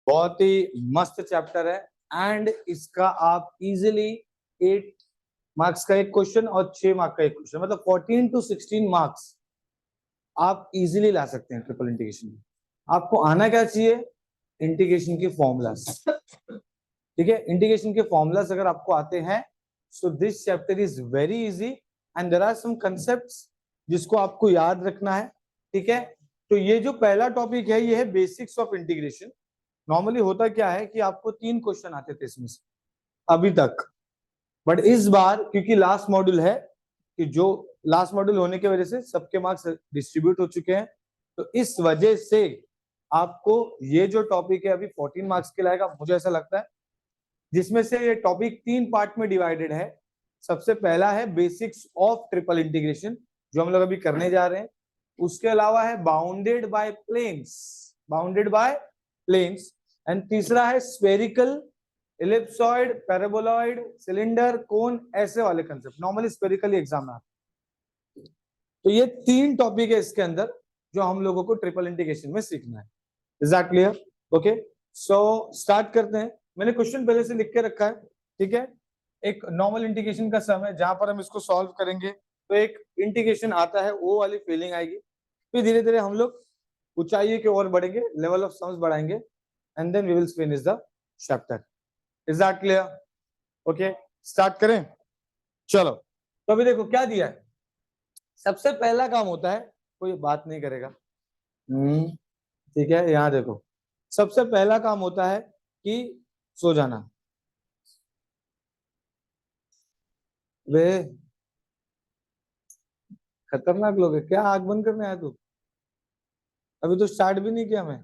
बहुत ही मस्त चैप्टर है एंड इसका आप इजीली 8 मार्क्स का एक क्वेश्चन और 6 मार्क्स का एक क्वेश्चन, मतलब 14 to 16 मार्क्स आप इजीली ला सकते हैं ट्रिपल इंटीग्रेशन में। आपको आना क्या चाहिए? इंटीग्रेशन के फॉर्मूलाज, ठीक है। इंटीग्रेशन के फॉर्मूलाज अगर आपको आते हैं so this chapter is very easy and there are some concepts जिसको आपको याद रखना है, ठीक है। तो ये जो पहला टॉपिक है ये है बेसिक्स ऑफ इंटीग्रेशन। नॉर्मली होता क्या है कि आपको 3 क्वेश्चन आते थे इसमें से अभी तक, बट इस बार क्योंकि लास्ट मॉड्यूल है, कि जो लास्ट मॉड्यूल होने की वजह से सबके मार्क्स डिस्ट्रीब्यूट हो चुके हैं, तो इस वजह से आपको ये जो टॉपिक है अभी 14 मार्क्स के लाएगा मुझे ऐसा लगता है, जिसमें से ये टॉपिक 3 पार्ट में डिवाइडेड है। सबसे पहला है बेसिक्स ऑफ ट्रिपल इंटीग्रेशन जो हम लोग अभी करने जा रहे हैं। उसके अलावा है बाउंडेड बाय प्लेन्स एंड तीसरा है स्फेरिकल, इलिप्सॉइड, पैराबोलॉइड, सिलेंडर, कोन, ऐसे वाले कंसेप्ट नॉर्मली स्फेरिकल एग्जाम में आते हैं। तो ये 3 टॉपिक है इसके अंदर जो हम लोगों को ट्रिपल इंटीग्रेशन में सीखना है। Is that clear? Okay, so start करते हैं। मैंने क्वेश्चन पहले से लिख के रखा है, ठीक है। एक नॉर्मल इंटीग्रेशन का सम है जहां पर हम इसको सॉल्व करेंगे तो एक इंटीग्रेशन आता है, वो वाली फीलिंग आएगी। फिर धीरे धीरे हम लोग ऊंचाई की ओर बढ़ेंगे, लेवल ऑफ सम्स बढ़ाएंगे and then we will finish the chapter. Is that clear? Okay, start करें। चलो, तो अभी देखो क्या दिया है। सबसे पहला काम होता है, कोई बात नहीं करेगा, ठीक है। यहां देखो, सबसे पहला काम होता है कि सो जाना। वे खतरनाक लोग है क्या? आग बंद करने आया तू? अभी तो स्टार्ट भी नहीं किया मैं।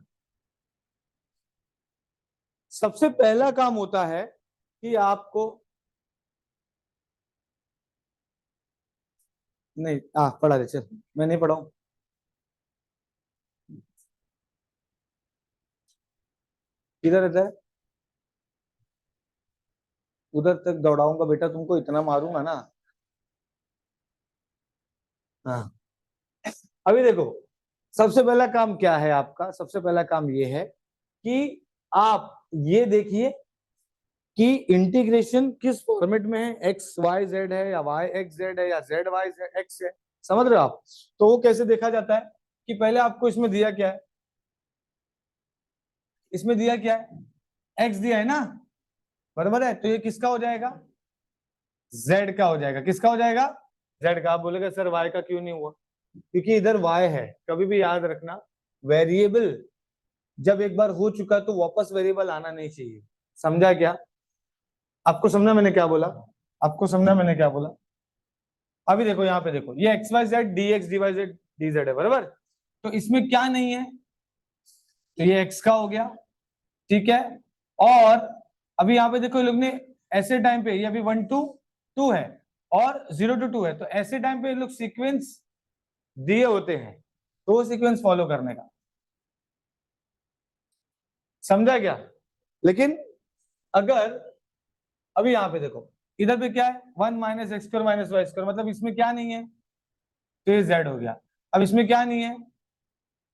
सबसे पहला काम होता है कि आपको नहीं पढ़ा दे, चल मैं नहीं पढ़ाऊं। किधर रहता है? उधर तक दौड़ाऊंगा बेटा, तुमको इतना मारूंगा ना। हाँ, अभी देखो सबसे पहला काम क्या है आपका। सबसे पहला काम ये है कि आप ये देखिए कि इंटीग्रेशन किस फॉर्मेट में है, एक्स वाई जेड है या वाई एक्स जेड है या जेड वाई एक्स है। समझ रहे हो आप? तो वो कैसे देखा जाता है कि पहले आपको इसमें दिया क्या है, इसमें दिया क्या है, एक्स दिया है ना, बराबर है। तो ये किसका हो जाएगा? जेड का हो जाएगा। किसका हो जाएगा? जेड का। आप बोलेगा सर वाई का क्यों नहीं हुआ? क्योंकि इधर वाई है। कभी भी याद रखना, वेरिएबल जब एक बार हो चुका तो वापस वेरिएबल आना नहीं चाहिए। समझा क्या? आपको समझा मैंने क्या बोला? आपको समझा मैंने क्या बोला? अभी देखो यहाँ पे देखो, ये x y z d x d y z d z है, बराबर। तो इसमें क्या नहीं है? तो ये एक्स का हो गया, ठीक है। और अभी यहाँ पे देखो, ये लोग ने ऐसे टाइम पे, ये अभी 1 to 2 है और 0 to 2 है, तो ऐसे टाइम पे ये लोग सीक्वेंस दिए होते हैं, तो वो सीक्वेंस फॉलो करने का। समझा क्या? लेकिन अगर अभी यहाँ पे देखो, इधर पे क्या है, 1 minus x square minus y square, मतलब इसमें क्या नहीं है, तो ये जेड हो गया। अब इसमें क्या नहीं है,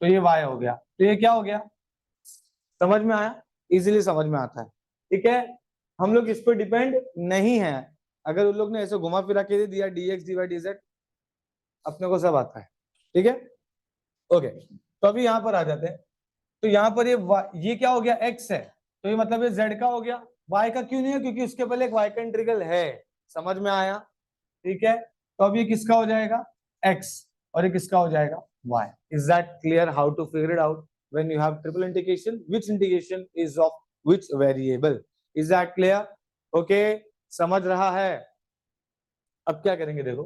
तो ये वाई हो गया। तो ये क्या हो गया? समझ में आया? इजीली समझ में आता है, ठीक है। हम लोग इस पर डिपेंड नहीं है। अगर उन लोग ने ऐसे घुमा फिरा के दे दिया d x d y d z, अपने को सब आता है, ठीक है। ओके, तो अभी यहाँ पर आ जाते हैं। तो यहाँ पर ये क्या हो गया, एक्स है, तो ये मतलब ये जेड का हो गया। वाई का क्यों नहीं है? क्योंकि उसके पहले एक वाई का इंटीग्रल है। समझ में आया? ठीक है। तो अब ये किसका हो जाएगा? एक्स, और ये किसका हो जाएगा? Y. Is that clear how to figure it out when you have triple integration? Which integration is of which variable? Is that clear? Okay, समझ रहा है? अब क्या करेंगे देखो,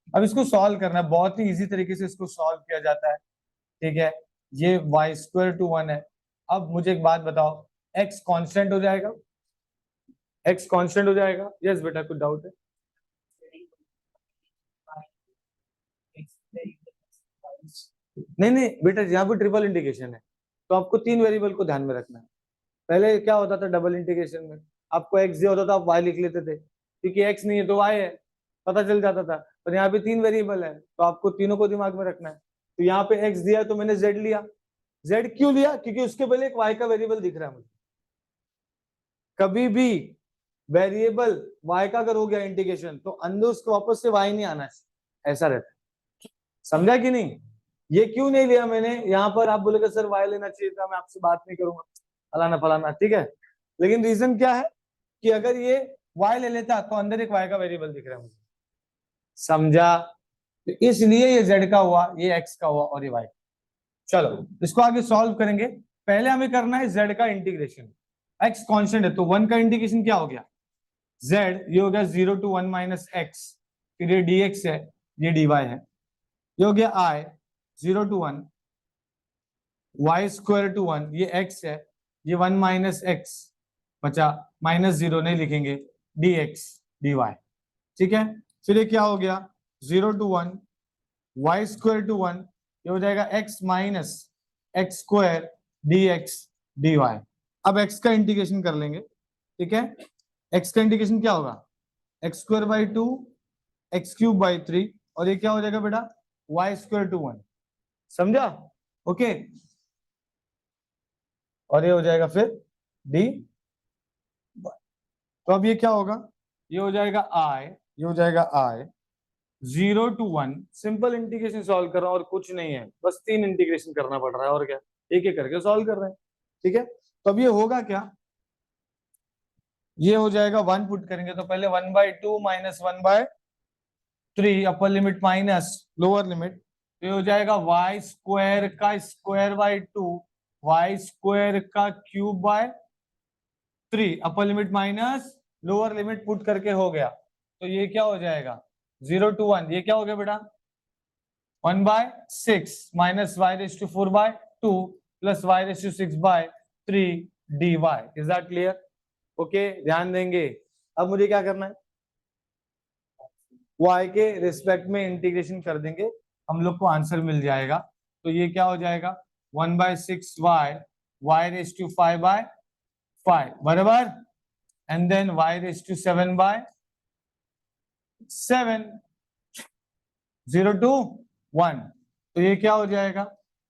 अब इसको सॉल्व करना है। बहुत ही इजी तरीके से इसको सॉल्व किया जाता है, ठीक है। ये वाई स्क्वायर टू 1 है। अब मुझे एक बात बताओ, एक्स कांस्टेंट हो जाएगा? एक्स कांस्टेंट हो जाएगा? यस बेटा, कुछ डाउट है? नहीं नहीं बेटा, यहाँ पे ट्रिपल इंटीग्रेशन है तो आपको 3 वेरिएबल को ध्यान में रखना है। पहले क्या होता था डबल इंटीग्रेशन में, आपको एक्स दिया होता था, आप वाई लिख लेते थे, क्योंकि एक्स नहीं है तो वाई है, पता चल जाता था। पर यहाँ पे 3 वेरिएबल है तो आपको तीनों को दिमाग में रखना है। तो यहाँ पे एक्स दिया है तो मैंने जेड लिया। जेड क्यों लिया? क्योंकि उसके पहले एक वाई का वेरिएबल दिख रहा है मुझे, कभी भी वेरिएबल y का अगर हो गया इंटीग्रेशन तो अंदर उसको वापस से y नहीं आना है, ऐसा रहता है। समझा कि नहीं? ये क्यों नहीं लिया मैंने यहाँ पर, आप बोलेगा सर y लेना चाहिए था, मैं आपसे बात नहीं करूंगा फलाना फलाना, ठीक है। लेकिन रीजन क्या है कि अगर ये y ले लेता तो अंदर एक y का वेरिएबल दिख रहा है मुझे, समझा? तो इसलिए ये z का हुआ, ये x का हुआ और ये y। चलो इसको आगे सॉल्व करेंगे। पहले हमें करना है z का इंटीग्रेशन। x कांस्टेंट है तो 1 का इंटीग्रेशन क्या हो गया, z, ये हो गया 0 to 1 माइनस x, फिर ये dx है, ये dy है, ये हो गया i 0 to 1 y square to 1, ये x है, ये 1 माइनस x बचा, माइनस 0 नहीं लिखेंगे, dx dy, ठीक है। फिर ये क्या हो गया 0 to 1 y स्क्वायर टू 1, ये हो जाएगा x minus x square dx dy। अब x का इंटीग्रेशन कर लेंगे, ठीक है। x का इंटीग्रेशन क्या होगा, x square by 2 x cube by 3, और ये क्या हो जाएगा बेटा y स्क्वायर टू 1, समझा? ओके, और ये हो जाएगा फिर d। तो अब ये क्या होगा, ये हो जाएगा i, ये हो जाएगा i 0 to 1, simple integration solve कर रहा हूं और कुछ नहीं है, बस 3 इंटीग्रेशन करना पड़ रहा है और क्या, एक एक करके सॉल्व कर रहे हैं, ठीक है। तो अब ये होगा क्या, ये हो जाएगा 1 पुट करेंगे तो पहले 1/2 माइनस 1/3 अपर लिमिट माइनस लोअर लिमिट, तो ये हो जाएगा y स्क्वायर का स्क्वायर बाई 2 y स्क्वायर का cube by 3 upper limit minus lower limit put करके हो गया। तो ये क्या हो जाएगा 0 to 1, ये क्या हो गया बेटा 1/6 minus y raise to 4/2 plus y raise to 6/3 dy। Is that clear? Okay, ध्यान देंगे। अब मुझे क्या करना है, y के रिस्पेक्ट में इंटीग्रेशन कर देंगे, हम लोग को आंसर मिल जाएगा। तो ये क्या हो जाएगा 1/6y y रेज़ टू 5/5 बराबर, and then y raise to 7/7, 0 to 1, तो ये क्या हो जाएगा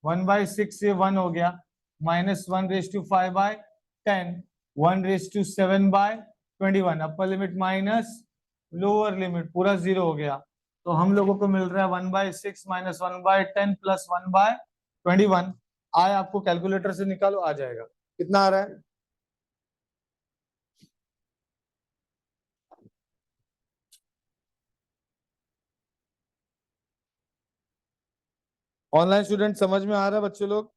1/6 से 1 हो गया, minus 1 raise to 5/10, 1 raise to 7/21, upper limit minus lower limit पूरा 0 हो गया। तो हम लोगों को मिल रहा है 1/6 माइनस 1/10 प्लस 1/21। आए आपको कैलकुलेटर से निकालो, आ जाएगा कितना आ रहा है। ऑनलाइन स्टूडेंट समझ में आ रहा है बच्चे लोग?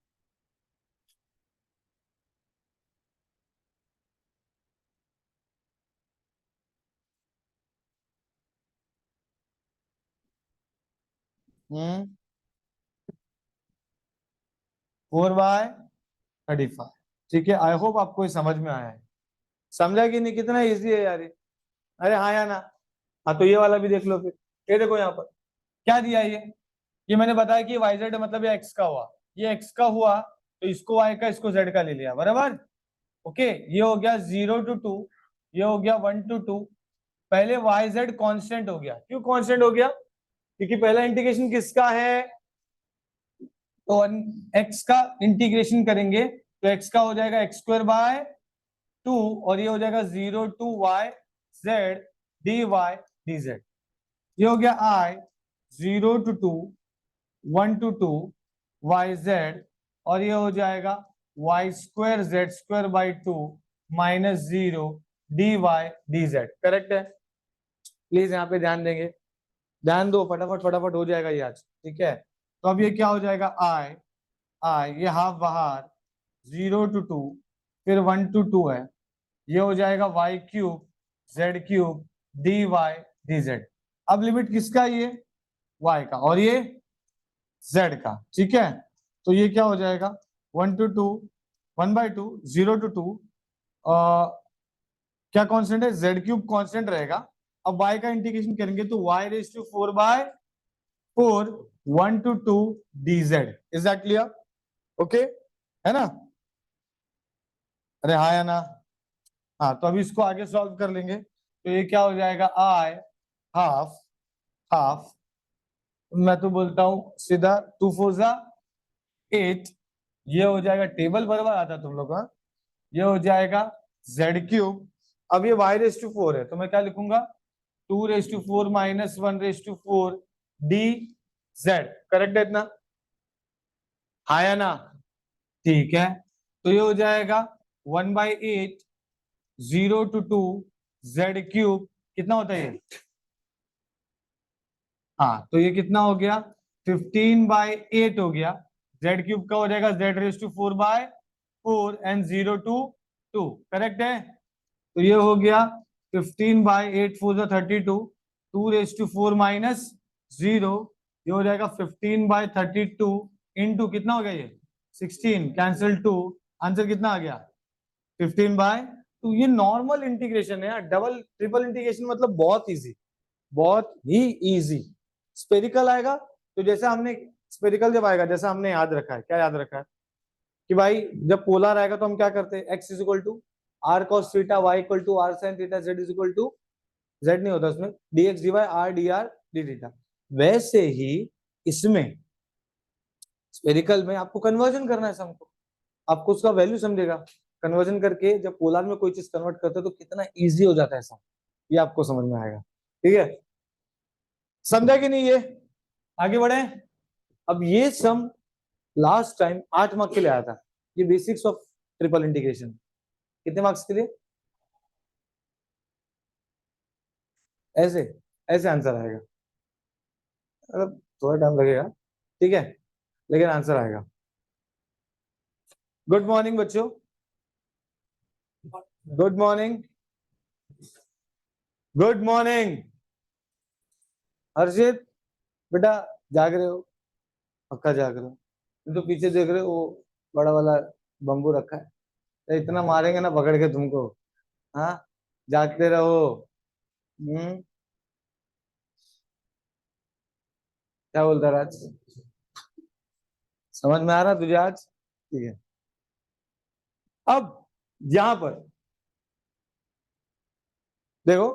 हम्म, 4/35, ठीक है। आई होप आपको ये समझ में आया है। समझा कि नहीं, कितना इजी है यार ये? अरे हाँ या ना? हाँ, तो ये वाला भी देख लो फिर। ये देखो यहाँ पर क्या दिया है, ये मैंने बताया कि वाई जेड मतलब ये एक्स का हुआ, ये एक्स का हुआ तो इसको वाई का इसको जेड का ले लिया बराबर। ओके, ये हो गया 0 to 2, ये हो गया 1 to 2। पहले वाई जेड कॉन्स्टेंट हो गया, क्यों कॉन्स्टेंट हो गया, क्योंकि पहला इंटीग्रेशन किसका है, तो एक्स का इंटीग्रेशन करेंगे तो एक्स का हो जाएगा एक्स स्क्वायर बाय 2, और ये हो जाएगा 0 to y z dy dz। ये हो गया i 0 to 2 1 to 2 yz, और ये हो जाएगा y square z square by 2 minus 0 dy dz। Correct है? प्लीज यहाँ पे ध्यान देंगे, ध्यान दो, फटाफट फटाफट हो जाएगा ये आज, ठीक है। तो अब ये क्या हो जाएगा i ये हाफ बाहर 0 to 2 फिर 1 to 2 है, ये हो जाएगा y cube z cube dy dz। अब लिमिट किसका, ये y का और ये z का, ठीक है। तो ये क्या हो जाएगा 1 to 2 1/2 0 to 2, क्या कांस्टेंट है, z क्यूब कांस्टेंट रहेगा। अब y का इंटीग्रेशन करेंगे तो y raise to 4/4 1 to 2 dz। Is that clear? Okay, है ना? अरे हाँ या ना? हाँ, तो अभी इसको आगे सॉल्व कर लेंगे। तो ये क्या हो जाएगा i हाफ हाफ, मैं तो बोलता हूं सीधा 2 4 जा 8, ये हो जाएगा टेबल बराबर आता तुम लोग का, ये हो जाएगा जेड क्यूब। अब ये वाई रेस टू 4 है तो मैं क्या लिखूंगा 2 raise to 4 minus 1 raise to 4 d z. Correct है इतना? हाँ या ना? ठीक है, तो ये हो जाएगा 1/8 0 to 2 जेड क्यूब। कितना होता है ये? हाँ, तो ये कितना हो गया 15/8 हो गया। जेड क्यूब का हो जाएगा z raise to 4/4 and 0 to 2। Correct है? तो ये हो गया 15/8 4 32 2 रेस टू 4 माइनस 0। ये हो जाएगा 15/32 इंटू कितना हो गया ये 16 कैंसिल 2। आंसर कितना आ गया 15/2। ये नॉर्मल इंटीग्रेशन है यार, डबल ट्रिपल इंटीग्रेशन मतलब बहुत इजी, बहुत ही इजी। स्पेरिकल आएगा तो जैसा हमने स्पेरिकल जब आएगा जैसा हमने याद रखा है, क्या याद रखा है कि भाई जब पोलर आएगा तो हम क्या करते हैं x is equal to r cos theta y equal to r sine theta z is equal to z नहीं होता उसमें dx dy r dr d theta. वैसे ही इसमें स्पेरिकल में आपको कन्वर्जन करना है सम को, आपको उसका वैल्यू समझेगा। कन्वर्जन करके जब पोलर में कोई चीज कन्वर्ट करते हो तो कितना इजी हो जाता है सम, ये आपको समझ में आएगा। ठीक है, समझा कि नहीं? ये आगे बढ़े। अब ये सम लास्ट टाइम 8 मार्क्स के लिए आया था, ये बेसिक्स ऑफ ट्रिपल इंटीग्रेशन। कितने मार्क्स के लिए? ऐसे ऐसे आंसर आएगा, मतलब थोड़ा टाइम लगेगा, ठीक है, लेकिन आंसर आएगा। गुड मॉर्निंग बच्चों, गुड मॉर्निंग, गुड मॉर्निंग। हर्षित बेटा जाग रहे हो? पक्का जाग रहे हो? तो पीछे देख रहे हो वो बड़ा वाला बम्बू रखा है, तो इतना मारेंगे ना पकड़ के तुमको। हाँ, जागते रहो। क्या बोलता राज? समझ में आ रहा तुझे आज? ठीक है, अब यहां पर देखो,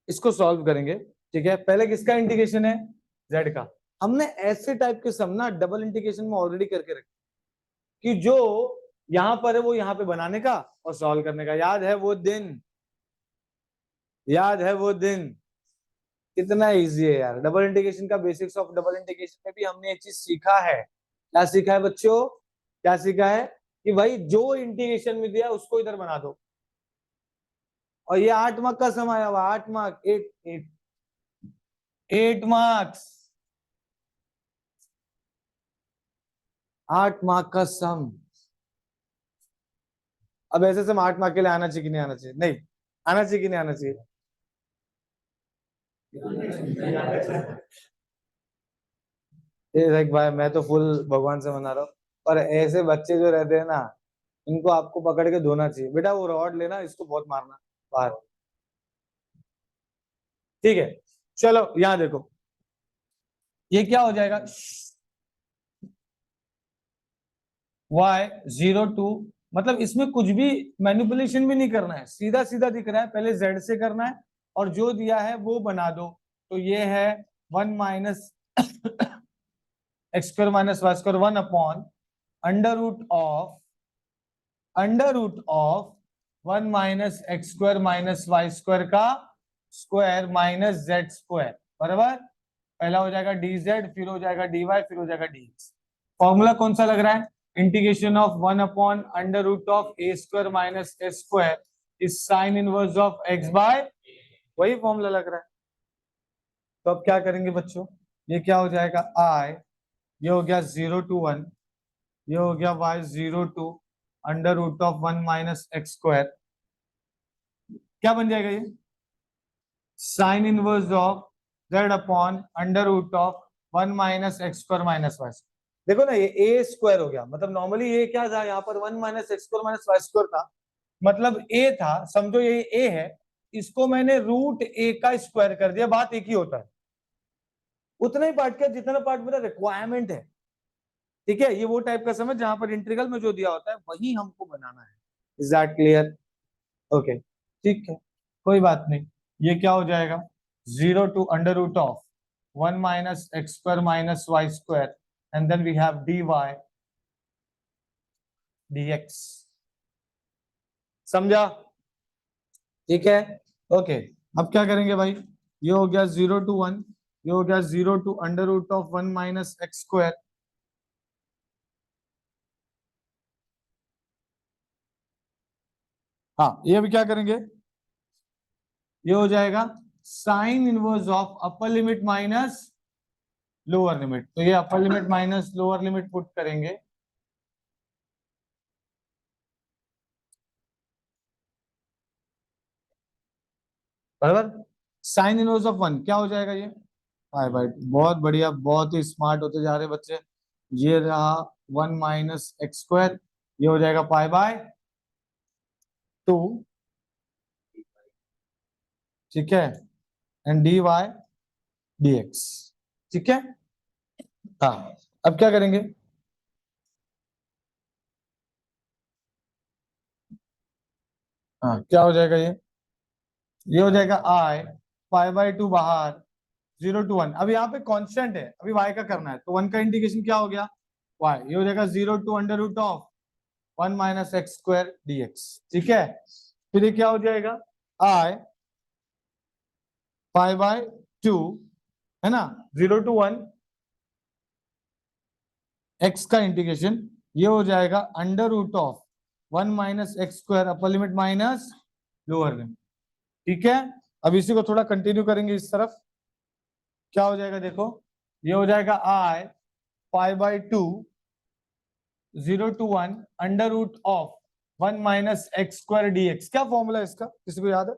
इसको सॉल्व करेंगे। ठीक है, पहले किसका इंटीग्रेशन है? जेड का। हमने ऐसे टाइप के सम ना डबल इंटीग्रेशन में ऑलरेडी करके रखे कि जो यहां पर है वो यहां पे बनाने का और सॉल्व करने का। याद है वो दिन? याद है वो दिन? कितना इजी है यार डबल इंटीग्रेशन का। बेसिक्स ऑफ डबल इंटीग्रेशन में भी हमने एक चीज सीखा है। क्या सीखा है बच्चों? क्या सीखा है कि भाई जो इंटीग्रेशन में दिया उसको इधर बना दो। और ये 8 मार्क का सम आया हुआ, 8 मार्क, 8 मार्क्स, 8 मार्क का सम। अब ऐसे सम 8 मार्क के लिए आना चाहिए कि नहीं आना चाहिए? नहीं आना चाहिए कि नहीं आना चाहिए? देख भाई, मैं तो फुल भगवान से मना रहा हूँ, पर ऐसे बच्चे जो रहते हैं ना, इनको आपको पकड़ के धोना चाहिए। बेटा वो रॉड लेना, इसको बहुत मारना बाहर। ठीक है, चलो यहां देखो, ये क्या हो जाएगा y 0 to, मतलब इसमें कुछ भी मैनिपुलेशन भी नहीं करना है, सीधा सीधा दिख रहा है, पहले z से करना है और जो दिया है वो बना दो। तो ये है 1 minus x square minus y square 1 upon under root of 1 minus x square minus y square का स्क्वायर माइनस जेड स्क्वायर बराबर। पहला हो जाएगा डी जेड, फिर हो जाएगा डी वाई, फिर हो जाएगा डी एक्स। फॉर्मूला कौन सा लग रहा है? Integration of 1 upon under root of a square minus a square is sine inverse of x by, वही फॉर्मूला लग रहा है। तो अब क्या करेंगे बच्चों, ये क्या हो जाएगा आई, ये हो गया 0 to 1, ये हो गया y 0 to under root of 1 minus x square. क्या बन जाएगा ये? Sine inverse of z upon under root of 1 minus x square minus y. देखो ना, ये ए स्क्वायर हो गया, मतलब नॉर्मली ये क्या था यहाँ पर 1 minus x square minus y square था, मतलब ए था, समझो ये ए है, इसको मैंने रूट ए का स्क्वायर कर दिया, बात एक ही होता है। उतना ही पार्ट क्या, जितना पार्ट मेरा रिक्वायरमेंट है। ठीक है, ये वो टाइप का समझ जहां पर इंटीग्रल में जो दिया होता है वही हमको बनाना है। Is that clear? ओके, ठीक है, कोई बात नहीं। ये क्या हो जाएगा 0 to under root of 1 minus x square minus y square and then we have dy dx। समझा? ठीक है, ओके। अब क्या करेंगे भाई, ये हो गया 0 to 1, ये हो गया 0 to under root of 1 minus x square. हाँ, ये अभी क्या करेंगे, ये हो जाएगा sine inverse of upper limit minus lower limit. तो ये upper limit minus lower limit put करेंगे, बराबर। साइन इनवर्स ऑफ 1 क्या हो जाएगा, ये पाई बाय 2। बहुत बढ़िया, बहुत ही स्मार्ट होते जा रहे बच्चे। ये रहा 1 माइनस एक्स स्क्वायर, ये हो जाएगा पाई बाय 2, ठीक है, and d y d x, ठीक है। हाँ, अब क्या करेंगे, हाँ क्या हो जाएगा, ये हो जाएगा आई पाई बाय 2 बाहर, 0 to 1। अब यहाँ पे कांस्टेंट है, अभी y का करना है, तो 1 का इंटीग्रेशन क्या हो गया, y। ये हो जाएगा 0 to under root of 1 minus x square dx, ठीक है। फिर ये क्या हो जाएगा, आई पाई बाय 2, है ना, 0 to 1 x का इंटीग्रेशन, ये हो जाएगा under root of 1 minus x square upper limit minus lower limit, ठीक है। अब इसी को थोड़ा कंटिन्यू करेंगे इस तरफ, क्या हो जाएगा देखो, ये हो जाएगा I pi by 2 0 to 1 under root of 1 minus x square dx। क्या फॉर्मूला है इसका, किसी को याद है?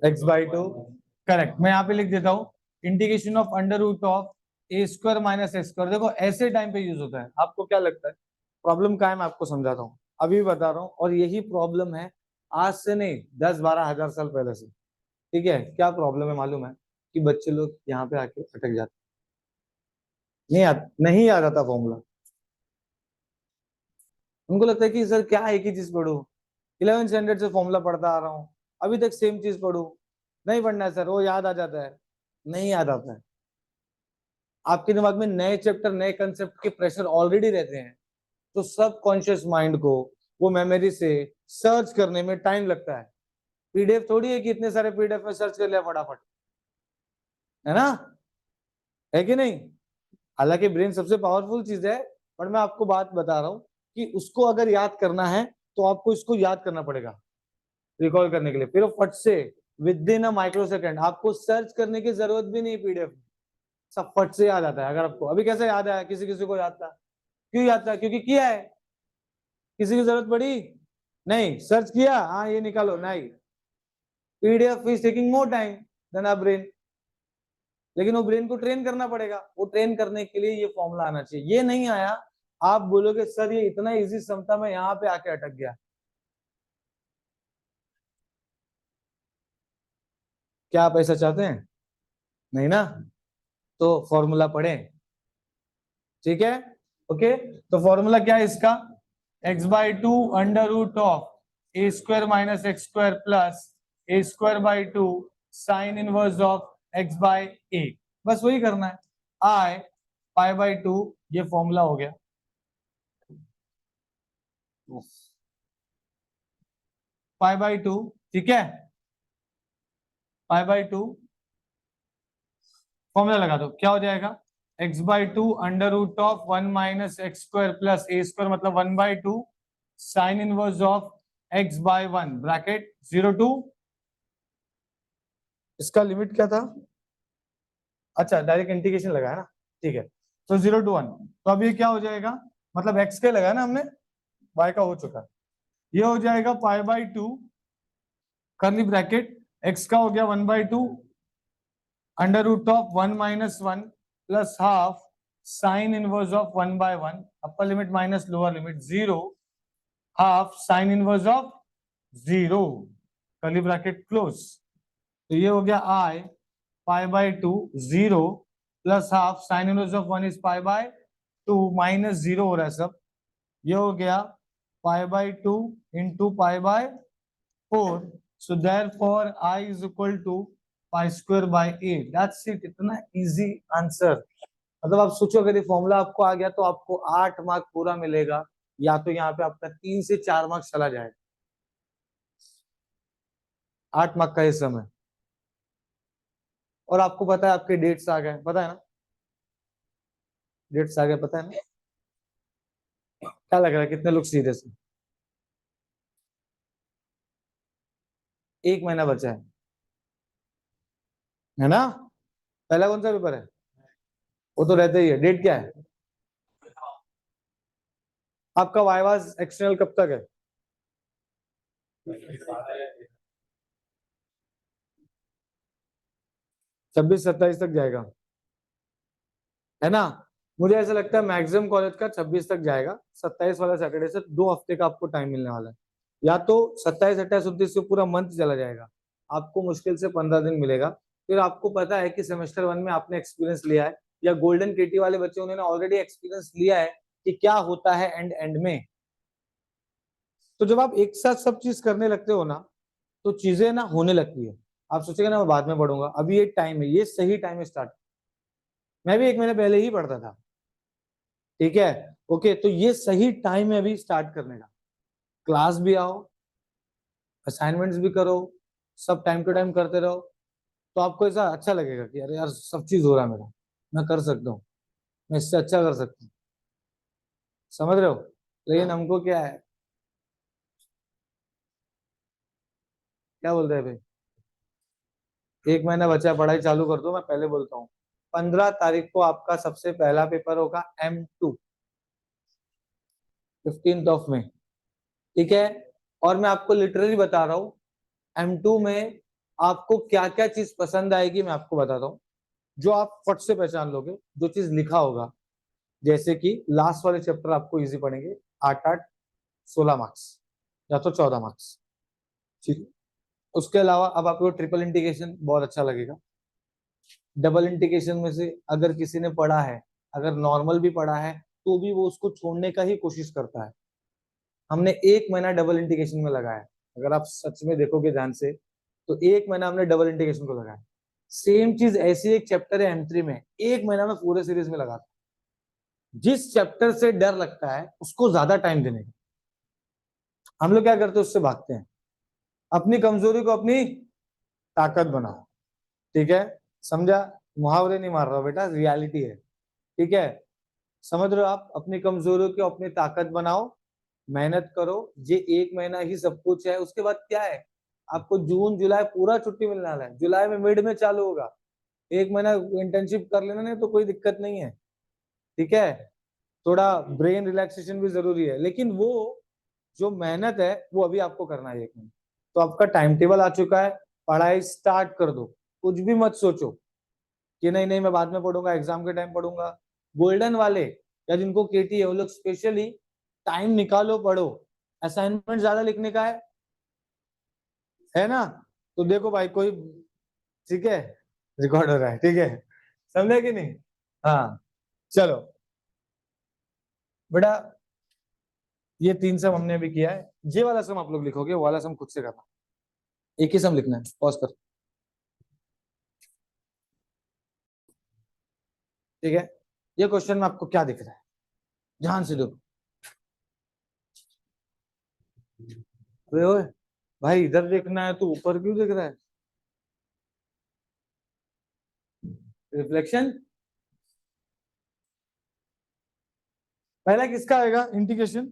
x by 2, correct. मैं यहाँ पे लिख देता हूँ integration of under root of a square minus x square. देखो ऐसे टाइम पे यूज होता है, आपको क्या लगता है प्रॉब्लम क्या है, मैं आपको समझाता हूँ, अभी बता रहा हूँ। और यही प्रॉब्लम है आज से नहीं, 10-12 हजार साल पहले से, ठीक है। क्या प्रॉब्लम है मालूम है, कि बच्चे लोग यहाँ पे आके अटक जाते, नहीं याद आता फॉर्मूला। उनको लगता है कि सर क्या एक ही चीज पढ़ू, 11th स्टैंडर्ड से फॉर्मूला पढ़ता आ रहा हूँ, अभी तक सेम चीज पढ़ू। नहीं पढ़ना है सर, वो याद आ जाता है, नहीं याद आता है। आपके दिमाग में नए चैप्टर नए कंसेप्ट के प्रेशर ऑलरेडी रहते हैं, तो सब कॉन्शियस माइंड को वो मेमोरी से सर्च करने में टाइम लगता है। पीडीएफ थोड़ी है कि इतने सारे पीडीएफ में सर्च कर लिया फटाफट, है ना, है कि नहीं? हालांकि ब्रेन सबसे पावरफुल चीज है, पर मैं आपको बात बता रहा हूँ कि उसको अगर याद करना है तो आपको इसको याद करना पड़ेगा रिकॉल करने के लिए। फिर फट से with in a micro second, आपको सर्च करने की जरूरत भी नहीं, पीडीएफ सब फट से याद आता है। अगर आपको अभी कैसे याद आया, किसी किसी को याद था, क्यों याद था, क्योंकि किया है, किसी की जरूरत पड़ी नहीं, सर्च किया, हाँ ये निकालो, नहीं। PDF is taking more time than a brain, लेकिन वो ब्रेन को ट्रेन करना पड़ेगा, वो ट्रेन करने के लिए ये फॉर्मूला आना चाहिए। ये नहीं आया, आप बोलोगे सर ये इतना इजी समझता, मैं यहाँ पे आके अटक गया। क्या आप ऐसा चाहते हैं? नहीं ना, तो फॉर्मूला पढ़ें, ठीक है, ओके। तो फॉर्मूला क्या है इसका, x by 2 under root of a square minus x square plus a square by 2 sine inverse of x by a. बस वही करना है, आई पाई बाई 2, ये फॉर्मूला हो गया। पाई बाई 2, ठीक है, पाई बाई 2 फॉर्मूला लगा दो, क्या हो जाएगा, x by 2 under root of 1 minus x square plus a square मतलब 1 by 2 sine inverse of x by 1 bracket 0 to, इसका लिमिट क्या था, अच्छा डायरेक्ट इंटीग्रेशन लगाया ना, ठीक है। तो 0 to 1, तो अब ये क्या हो जाएगा, मतलब एक्स का लगाया ना हमने, वाई का हो चुका, ये हो जाएगा पाई बाई 2 करली ब्रैकेट, एक्स का हो गया 1 by 2 under root of 1 minus 1 plus half sine inverse of 1 by 1 upper limit minus lower limit 0 half sine inverse of 0 curly bracket close. तो ये हो गया I pi by 2 0 plus half sine inverse of 1 is pi by 2 minus 0 हो रहा है सब, ये हो गया π/2 into π/4. So therefore I is equal to π²/8. That's it. इतना easy आंसर। मतलब आप सोचो अगर ये फॉर्मूला आपको आ गया तो आपको 8 मार्क पूरा मिलेगा, या तो यहाँ पे आपका 3 से 4 मार्क्स चला जाएगा। 8 मार्क का ये सम है। और आपको पता है आपके डेट्स आ गए, पता है ना, डेट्स आ गए, पता है ना। क्या लग रहा है, कितने लोग सीरियस हैं? 1 महीना बचा है ना। पहला कौन सा पेपर है? वो तो रहता ही है। डेट क्या है आपका? वाइवास एक्सटर्नल कब तक है? 26-27 तक जाएगा, है ना। मुझे ऐसा लगता है मैक्सिमम कॉलेज का 26 तक जाएगा। 27 वाला सैटरडे से 2 हफ्ते का आपको टाइम मिलने वाला है। या तो 27, 28, 29 से पूरा मंथ चला जाएगा, आपको मुश्किल से 15 दिन मिलेगा। फिर आपको पता है कि सेमेस्टर 1 में आपने एक्सपीरियंस लिया है, या गोल्डन केटी वाले बच्चे उन्होंने ऑलरेडी एक्सपीरियंस लिया है कि क्या होता है एंड में। तो जब आप एक साथ सब चीज करने लगते हो ना, तो चीजें ना होने लगती है। आप सोचेंगे ना मैं बाद में पढ़ूंगा, अभी ये टाइम है, ये सही टाइम है स्टार्ट। मैं भी 1 महीने पहले ही पढ़ता था, ठीक है। ओके, तो ये सही टाइम है अभी स्टार्ट करने का। क्लास भी आओ, असाइनमेंट्स भी करो, सब टाइम टू टाइम करते रहो, तो आपको ऐसा अच्छा लगेगा कि अरे यार सब चीज हो रहा है मेरा, मैं कर सकता हूँ, मैं इससे अच्छा कर सकता हूँ। समझ रहे हो। लेकिन हमको क्या है, क्या बोलते हैं भाई, 1 महीना बचा है, पढ़ाई चालू कर दो। मैं पहले बोलता हूँ 15 तारीख को आपका सबसे पहला पेपर होगा M2, 15 मई, ठीक है। और मैं आपको लिटरली बता रहा हूँ M2 में आपको क्या क्या चीज पसंद आएगी, मैं आपको बताता हूँ, जो आप फट से पहचान लोगे। जो चीज लिखा होगा, जैसे कि लास्ट वाले चैप्टर आपको इजी पड़ेंगे, 8-8, 16 मार्क्स या तो 14 मार्क्स, ठीक है। उसके अलावा अब आपको ट्रिपल इंटीग्रेशन बहुत अच्छा लगेगा। डबल इंटीग्रेशन में से अगर किसी ने पढ़ा है, अगर नॉर्मल भी पढ़ा है, तो भी वो उसको छोड़ने का ही कोशिश करता है। हमने 1 महीना डबल इंटीग्रेशन में लगाया। अगर आप सच में देखोगे ध्यान से, तो 1 महीना हमने डबल इंटीग्रेशन को लगाया। सेम चीज ऐसी एक चैप्टर है M3 में, 1 महीना में पूरे सीरीज में लगा। जिस चैप्टर से डर लगता है उसको ज्यादा टाइम देने का, हम लोग क्या करते हैं, उससे भागते हैं। अपनी कमजोरी को अपनी ताकत बनाओ, ठीक है। समझा। मुहावरे नहीं मार रहा बेटा, रियलिटी है, ठीक है। समझ रहे हो आप। अपनी कमजोरियों को अपनी ताकत बनाओ, मेहनत करो। ये 1 महीना ही सब कुछ है। उसके बाद क्या है, आपको जून जुलाई पूरा छुट्टी मिलने वाला है। जुलाई में मिड में चालू होगा, 1 महीना इंटर्नशिप कर लेना, नहीं तो कोई दिक्कत नहीं है, ठीक है। थोड़ा ब्रेन रिलैक्सेशन भी जरूरी है, लेकिन वो जो मेहनत है वो अभी आपको करना है 1 महीना। तो आपका टाइम टेबल आ चुका है, पढ़ाई स्टार्ट कर दो। कुछ भी मत सोचो कि नहीं नहीं मैं बाद में पढ़ूंगा, एग्जाम के टाइम पढ़ूंगा। गोल्डन वाले या जिनको केटी है वो लोग स्पेशली टाइम निकालो, पढ़ो। असाइनमेंट ज्यादा लिखने का है ना। तो देखो भाई कोई, ठीक है, रिकॉर्ड हो रहा है, ठीक है, समझे कि नहीं। हाँ, चलो बेटा, ये 3 सम हमने भी किया है। ये वाला सम आप लोग लिखोगे, वो वाला सम खुद से करना। एक ही सम लिखना है, पॉज कर, ठीक है। ये क्वेश्चन में आपको क्या दिख रहा है, ध्यान से देखो। अरे ओए भाई, इधर देखना है तो ऊपर क्यों देख रहा है? रिफ्लेक्शन पहला किसका आएगा, इंटीग्रेशन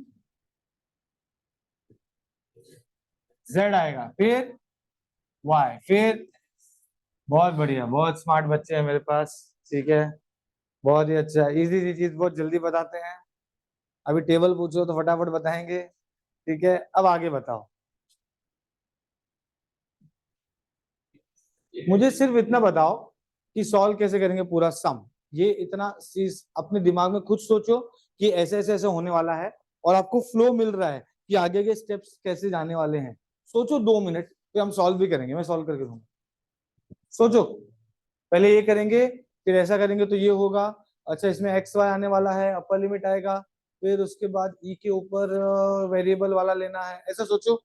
z आएगा, फिर y, फिर। बहुत बढ़िया, बहुत स्मार्ट बच्चे हैं मेरे पास, ठीक है। बहुत ही अच्छा, इजी सी चीज बहुत जल्दी बताते हैं। अभी टेबल पूछो तो फटाफट बताएंगे, ठीक है। अब आगे बताओ, मुझे सिर्फ इतना बताओ कि सॉल्व कैसे करेंगे पूरा सम। ये इतना चीज अपने दिमाग में खुद सोचो कि ऐसे ऐसे ऐसे होने वाला है, और आपको फ्लो मिल रहा है कि आगे के स्टेप्स कैसे जाने वाले हैं। सोचो 2 मिनट, फिर हम सॉल्व भी करेंगे, मैं सॉल्व करके दूंगा। सोचो, पहले ये करेंगे, फिर ऐसा करेंगे तो ये होगा। अच्छा, इसमें एक्स वाई आने वाला है, अपर लिमिट आएगा, फिर उसके बाद ई के ऊपर वेरिएबल वाला लेना है, ऐसा सोचो।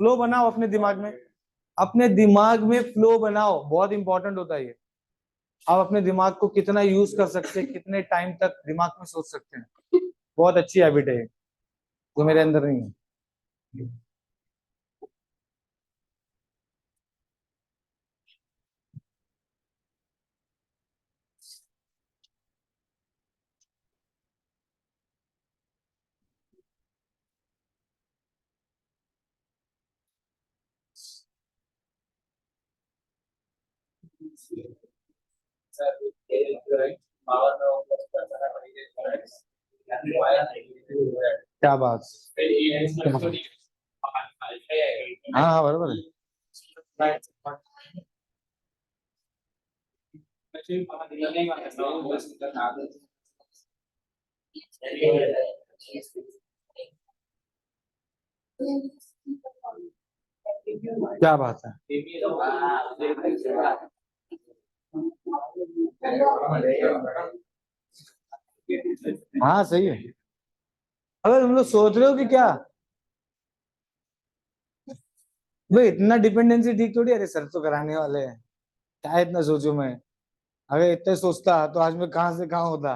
फ्लो बनाओ अपने दिमाग में, अपने दिमाग में फ्लो बनाओ, बहुत इंपॉर्टेंट होता है ये। आप अपने दिमाग को कितना यूज कर सकते हैं, कितने टाइम तक दिमाग में सोच सकते हैं, बहुत अच्छी हैबिट है जो मेरे अंदर नहीं है। क्या बात। हाँ हाँ बराबर है। क्या बात है। हाँ सही है। अगर तुम लोग सोच रहे हो कि क्या भाई इतना डिपेंडेंसी ठीक थोड़ी, अरे सर तो कराने वाले हैं, क्या इतना सोचू मैं। अगर इतने सोचता तो आज मैं कहाँ से कहाँ होता।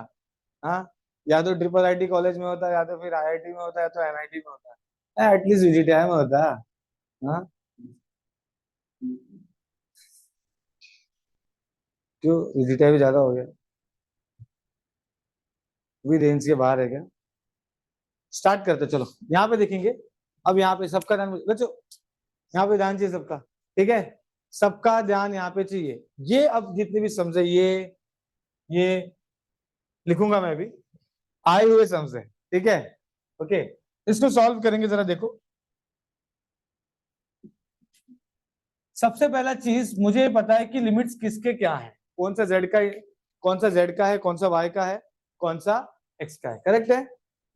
हाँ, या तो ट्रिपल आईटी कॉलेज में होता, या तो फिर आईआईटी में होता, या तो एनआईटी में होता, एटलीस्ट वीजीटीआई में होता। हाँ, क्यों वीजीटीआई भी ज्यादा हो गया, भी रेंज के बाहर है क्या। स्टार्ट करते चलो, यहाँ पे देखेंगे। अब यहाँ पे सबका ध्यान बच्चों, यहाँ पे ध्यान चाहिए सबका, ठीक है। सबका ध्यान यहाँ पे चाहिए। ये अब जितने भी समझे, ये लिखूंगा मैं भी, आए हुए समझे, ठीक है। ओके, इसको सॉल्व करेंगे, जरा देखो। सबसे पहला चीज मुझे पता है कि लिमिट्स किसके क्या है, कौन सा जेड का, कौन सा जेड का है, कौन सा वाई का है, कौन सा एक्स का है, करेक्ट है।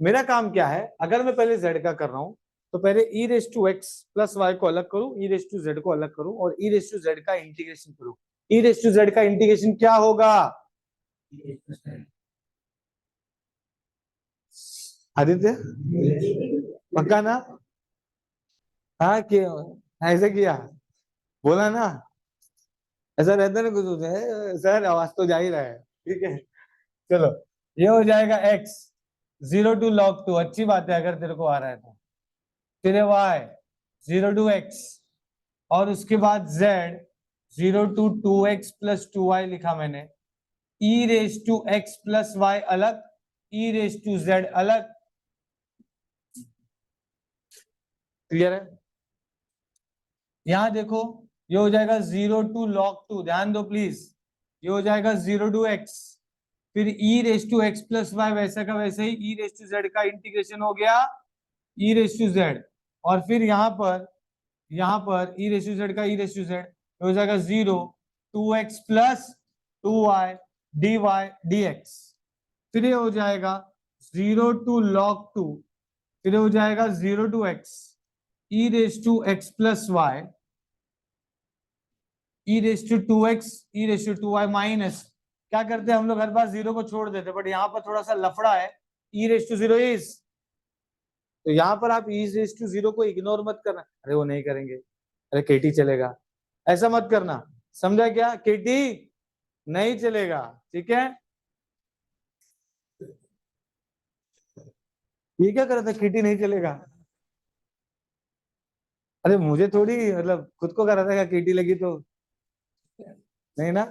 मेरा काम क्या है, अगर मैं पहले जेड का कर रहा हूं तो पहले e raise to x plus y को अलग करूं, ई रेस टू जेड को अलग करूं, और ई रेस टू जेड का इंटीग्रेशन करूं। ई रेस टू जेड का इंटीग्रेशन क्या होगा आदित्य, पक्का ना। हाँ क्यों ऐसे किया, बोला ना, ऐसा रहता ना कुछ होता है सर, आवाज तो जा ही रहा है, ठीक है। चलो, ये हो जाएगा x 0 to log 2, अच्छी बात है अगर तेरे को आ रहा है तो। फिर y 0 to x, और उसके बाद z 0 to 2x + 2y लिखा मैंने। e raise to x + y अलग, e रेस टू z अलग, क्लियर है। यहां देखो, ये हो जाएगा 0 to log 2, ध्यान दो प्लीज। ये हो जाएगा 0 to x, फिर e raise to x + y वैसा का वैसे ही, e रेस टू z का इंटीग्रेशन हो गया, e रेस टू z, और फिर यहाँ पर e रेस टू z का e रेस टू z हो जाएगा 0 2x + 2y dy dx। फिर ये हो जाएगा 0 to log 2, फिर हो जाएगा 0 to x e raise to x + y e raise to 2x e raise to 2y minus, क्या करते हैं हम लोग हर बार जीरो को छोड़ देते, बट यहाँ पर थोड़ा सा लफड़ा है, e रेस टू 0 इज, तो यहाँ पर आप e रेस टू 0 को इग्नोर मत करना, अरे वो नहीं करेंगे, अरे केटी चलेगा, ऐसा मत करना, समझा क्या, केटी नहीं चलेगा, ठीक है। ये क्या कर रहा था, केटी नहीं चलेगा, अरे मुझे थोड़ी, मतलब खुद को कर रहा था, केटी लगी तो नहीं ना,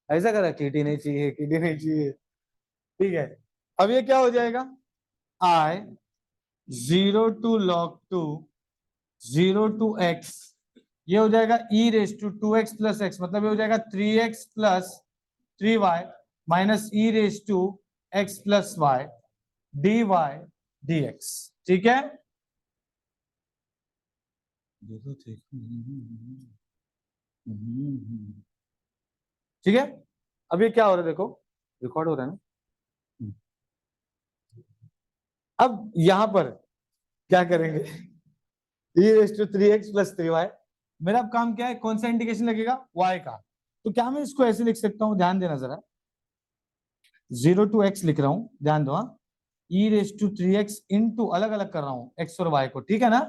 ऐसा करा, केटी नहीं चाहिए, केटी नहीं चाहिए, ठीक है। अब ये क्या हो जाएगा, आई 0 to log 2 0 to x, ये हो जाएगा e raise to 2x + x, मतलब ये हो जाएगा 3x + 3y minus e raise to x + y dy dx, ठीक है। ठीक है, अब ये क्या हो रहा है देखो, रिकॉर्ड हो रहा है ना। अब यहां पर क्या करेंगे, e raise to 3x + 3y, मेरा अब काम क्या है, कौन सा इंटीग्रेशन लगेगा, y का, तो क्या मैं इसको ऐसे लिख सकता हूं, ध्यान देना जरा, 0 to x लिख रहा हूं, ध्यान दो हाँ, ई रेस टू 3x इंटू, अलग अलग कर रहा हूँ x और y को, ठीक है ना।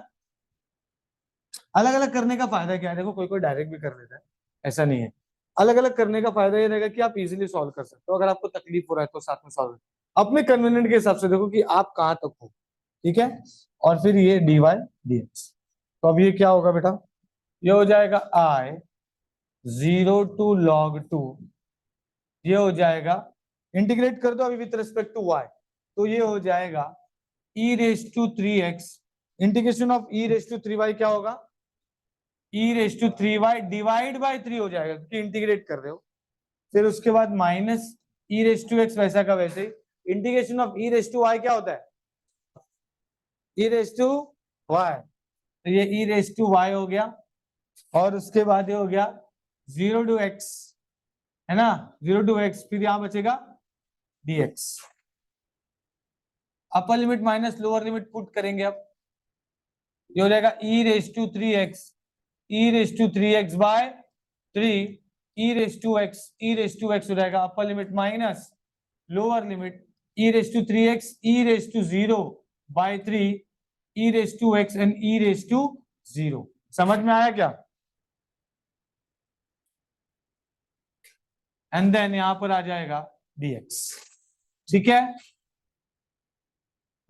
अलग अलग करने का फायदा क्या है, देखो कोई कोई डायरेक्ट भी कर लेता है, ऐसा नहीं है। अलग अलग करने का फायदा ये रहेगा कि आप इजीली सॉल्व कर सकते हो, अगर आपको तकलीफ हो रहा है तो साथ में सॉल्व अपने कन्वीनियंट के हिसाब से, देखो कि आप कहाँ तक हो, ठीक है। और फिर ये dy dx, तो अब ये क्या होगा बेटा, ये हो जाएगा I 0 to log 2, ये हो जाएगा, इंटीग्रेट कर दो अभी विथ रिस्पेक्ट टू y, तो ये हो जाएगा e raise to 3x, integration of e raise to 3y क्या होगा, e raise to 3y divide by 3 हो जाएगा क्योंकि इंटीग्रेट कर रहे हो। फिर उसके बाद minus e raise to x, वैसा का वैसे ही, integration of e raise to y क्या होता है, e रेस टू y, तो ये e रेस टू y हो गया। और उसके बाद ये हो गया 0 to x, है ना, 0 to x, फिर यहां बचेगा dx। Upper limit minus lower limit put करेंगे, अब ये हो जाएगा e raise to 3x, e raise to 3x by 3, e raise to x, e raise to x हो जाएगा, upper limit minus lower limit e raise to 3x, e raise to 0 by 3, e raise to x and e raise to 0। समझ में आया क्या, and then यहां पर आ जाएगा dx, ठीक है।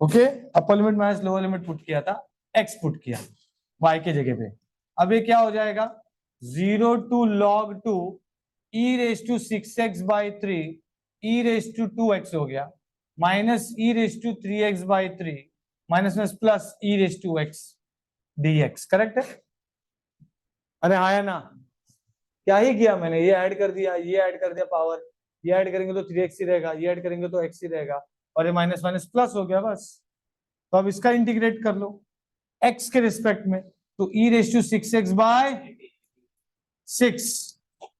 ओके, अपर limit minus lower limit put किया था, x पुट किया y के जगह पे। अब ये क्या हो जाएगा, 0 to log 2 e raise to 6x by 3 e raise to 2x हो गया, minus e raise to 3x by 3 minus में plus e raise to x dx, correct है। अरे हाँ या ना, क्या ही किया मैंने, ये ऐड कर दिया, ये ऐड कर दिया पावर, ये ऐड करेंगे तो 3x ही रहेगा, ये ऐड करेंगे तो x ही रहेगा, और ये माइनस माइनस प्लस हो गया बस। तो अब इसका इंटीग्रेट कर लो x के रिस्पेक्ट में, तो e raise to 6x by 6,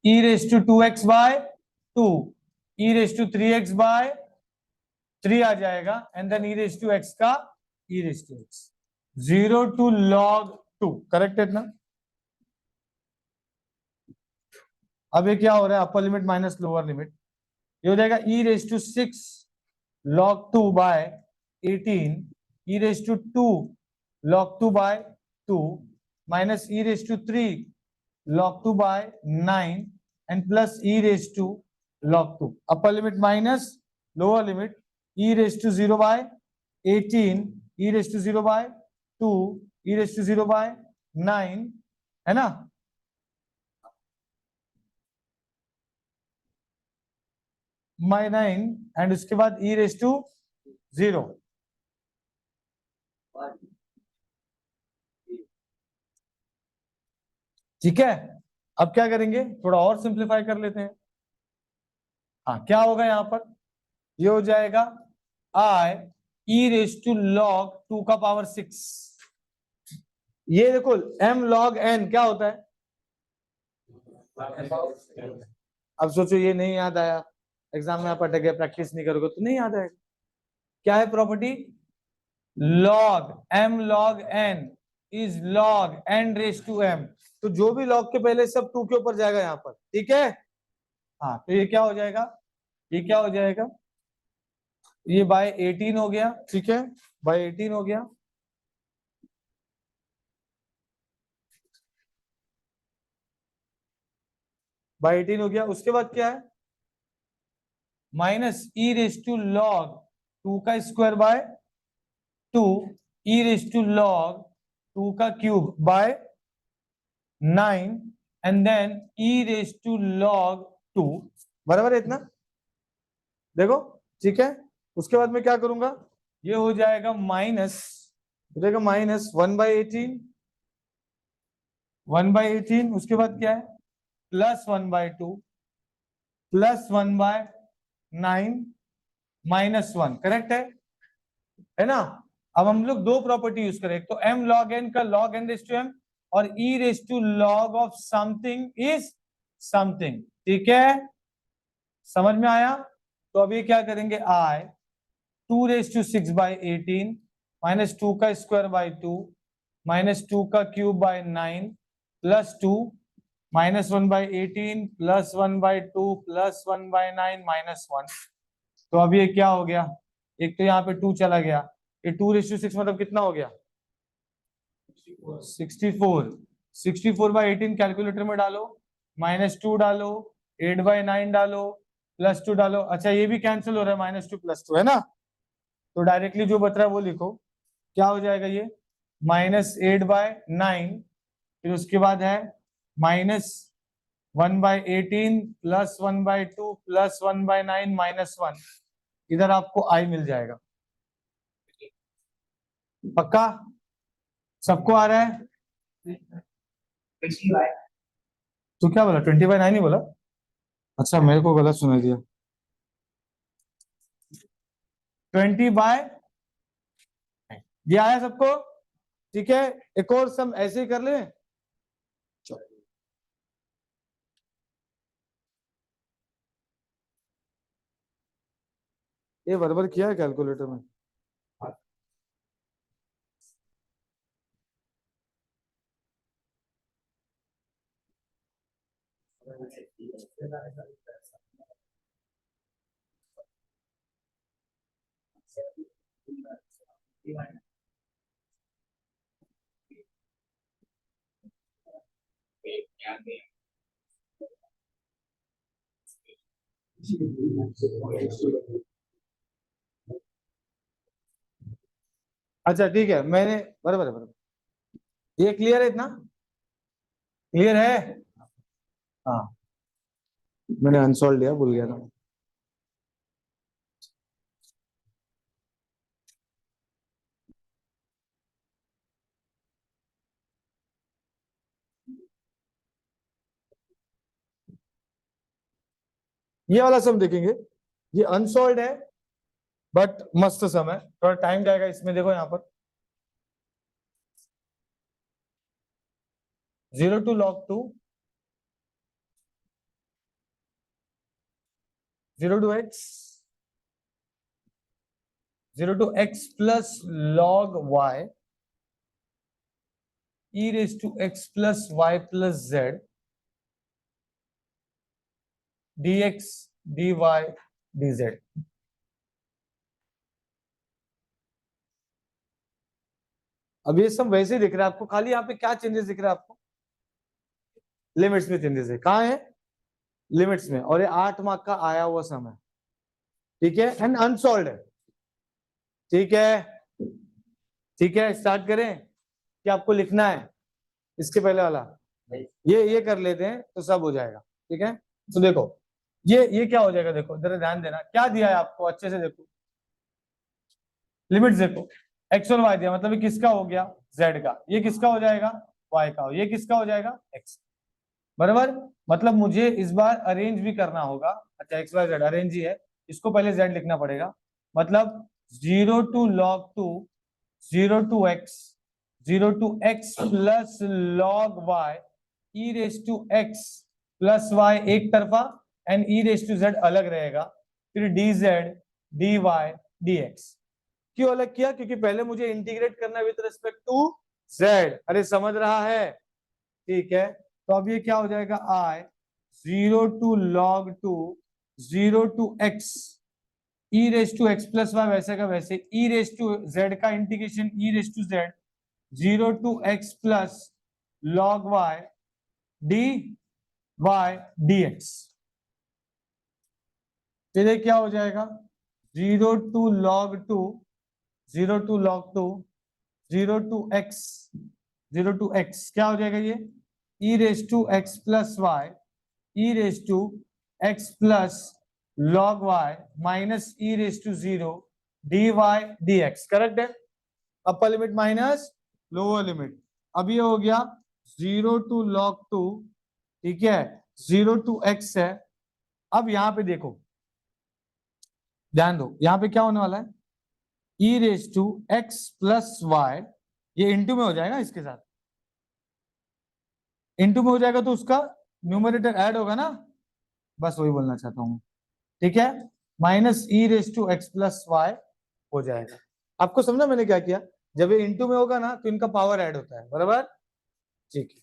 e raise to 2x by 2, e raise to 3x by 3 आ जाएगा, and then e raise to x का e raise to x, 0 to log 2, correct है ना। अब ये क्या हो रहा है, upper limit minus lower limit, ये हो जाएगा e raise to 6 log 2 by 18, e raise to 2 log 2 bye 2 minus e raise to 3 log 2 by 9 and plus e raise to log 2, upper limit minus lower limit, e raise to 0 by 18, e raise to 0 by 2, e raise to 0 by 9, है ना। Bye 9 and उसके बाद e raise to 0, ठीक है। अब क्या करेंगे, थोड़ा और सिंप्लीफाई कर लेते हैं। हाँ, क्या होगा यहाँ पर, ये हो जाएगा i e raise to log 2 का पावर 6, ये देखो m log n क्या होता है, अब सोचो ये नहीं याद आया, एग्जाम में आप अटक गए, प्रैक्टिस नहीं करोगे तो नहीं याद आएगा। क्या है property, log m log n is log n raise to m, तो जो भी log के पहले सब 2 के ऊपर जाएगा यहाँ पर, ठीक है। हाँ, तो ये क्या हो जाएगा, ये क्या हो जाएगा, ये बाय 18 हो गया, ठीक है, बाय 18 हो गया, बाय 18 हो गया। उसके बाद क्या है, minus e raise to log 2 का square by 2, e raise to log 2 का cube by 9 and then e raise to log 2, बराबर है इतना, देखो, ठीक है। उसके बाद मैं क्या करूंगा, ये हो जाएगा माइनस, हो जाएगा माइनस 1/18, 1/18, उसके बाद क्या है, प्लस 1/2 प्लस 1/9 माइनस 1, करेक्ट है ना। अब हम लोग दो प्रॉपर्टी यूज करें, तो m log n का log n raise to m और e raise to log of something is something, ठीक है, समझ में आया। तो अभी क्या करेंगे, i 2 raise to 6 by 18 minus 2 का स्क्वायर बाई 2 माइनस 2 का cube by 9 plus 2 minus 1/18 plus 1/2 plus 1/9 minus 1, तो अब ये क्या हो गया, एक तो यहाँ पे 2 चला गया, ये 2:6 मतलब कितना हो गया 64। 64/18 कैलकुलेटर में डालो, -2 डालो, 8/9 डालो, +2 डालो। अच्छा ये भी कैंसिल हो रहा है, -2 +2 है ना, तो डायरेक्टली जो बच रहा है वो लिखो। क्या हो जाएगा ये -8/9, फिर उसके बाद है -1/18 +1/2 +1/9 -1। इधर आपको i मिल जाएगा। पक्का सबको आ रहा है? तो क्या बोला 20/9 ही बोला? अच्छा मेरे को गलत सुना दिया। 20/, ये आया सबको? ठीक है, एक और सम ऐसे ही कर ले। ये बराबर किया है कैलकुलेटर में? अच्छा ठीक है, मैंने बराबर है, बराबर। ये क्लियर है इतना? क्लियर है? हाँ, मैंने अनसॉल्व लिया, भूल गया था। ये वाला सम देखेंगे, ये अनसॉल्व है बट मस्त सम है, थोड़ा टाइम जाएगा इसमें। देखो यहाँ पर 0 to log 2, 0 to x, 0 to x plus log y e raised to x plus y plus z dx dy dz। अब ये सब वैसे ही दिख रहा है आपको, खाली यहाँ पे क्या चेंजेस दिख रहा है आपको? लिमिट्स में चेंजेस है। कहाँ है? लिमिट्स में। और ये 8 मार्क का आया हुआ सम है, ठीक है, एंड अनसॉल्व है। ठीक है, ठीक है, स्टार्ट करें? क्या आपको लिखना है इसके पहले वाला? ये कर लेते हैं तो सब हो जाएगा। ठीक है, तो देखो ये क्या हो जाएगा, देखो जरा ध्यान देना क्या दिया है आपको, अच्छे से देखो। लिमिट्स देखो, एक्स और वाई दिया, मतलब ये किसका हो गया जेड का, ये किसका हो जाएगा वाई का, ये किसका हो जाएगा एक्स। बराबर, मतलब मुझे इस बार अरेंज भी करना होगा। अच्छा एक्स वाई जेड अरेंज ही है, इसको पहले जेड लिखना पड़ेगा। मतलब 0 to log 2, 0 to x, 0 to x plus log y e raise to x plus y एक तरफा and e raise to z अलग रहेगा, फिर dz dy dx। क्यों अलग किया? क्योंकि पहले मुझे इंटीग्रेट करना विद रिस्पेक्ट टू z। अरे समझ रहा है? ठीक है, तो अब ये क्या हो जाएगा i 0 to log 2, 0 to x e raise to x plus y वैसे का वैसे, e रेस टू z का integration e raise to z 0 to x plus log y dy dx। फिर ये क्या हो जाएगा 0 to log 2, 0 to log 2, 0 to x, 0 to x क्या हो जाएगा ये e raise to x plus y e raise to x plus log y minus e raise to 0 dy dx। Correct है? Upper limit minus lower limit. अब ये हो गया 0 to log 2, ठीक है, 0 to x है। अब यहां पे देखो, ध्यान दो, यहां पे क्या होने वाला है e raise to x plus y, ये इंटू में हो जाएगा, इसके साथ इंटू में हो जाएगा तो उसका न्यूमरेटर ऐड होगा ना, बस वही बोलना चाहता हूं। ठीक है, minus e raise to x plus y हो जाएगा। आपको समझा मैंने क्या किया? जब ये इंटू में होगा ना तो इनका पावर ऐड होता है, बराबर? ठीक है,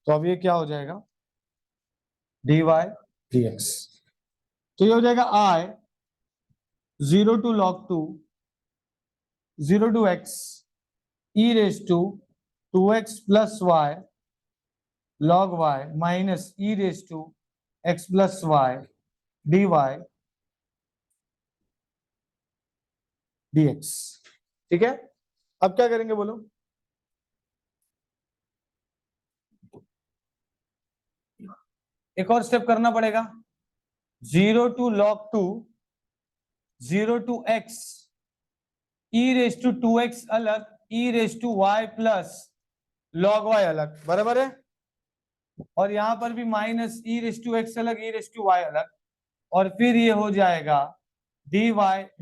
तो अब ये क्या हो जाएगा dy dx। तो ये हो जाएगा i 0 to log 2 0 to x e raised to 2x plus y log y minus e raised to x plus y dy dx। ठीक है, अब क्या करेंगे बोलो? एक और स्टेप करना पड़ेगा। 0 to log 2 0 to x e raised to 2x अलग e raised to y plus log y अलग, बराबर है। और यहां पर भी minus e raised to x अलग e raised to y अलग, और फिर ये हो जाएगा dy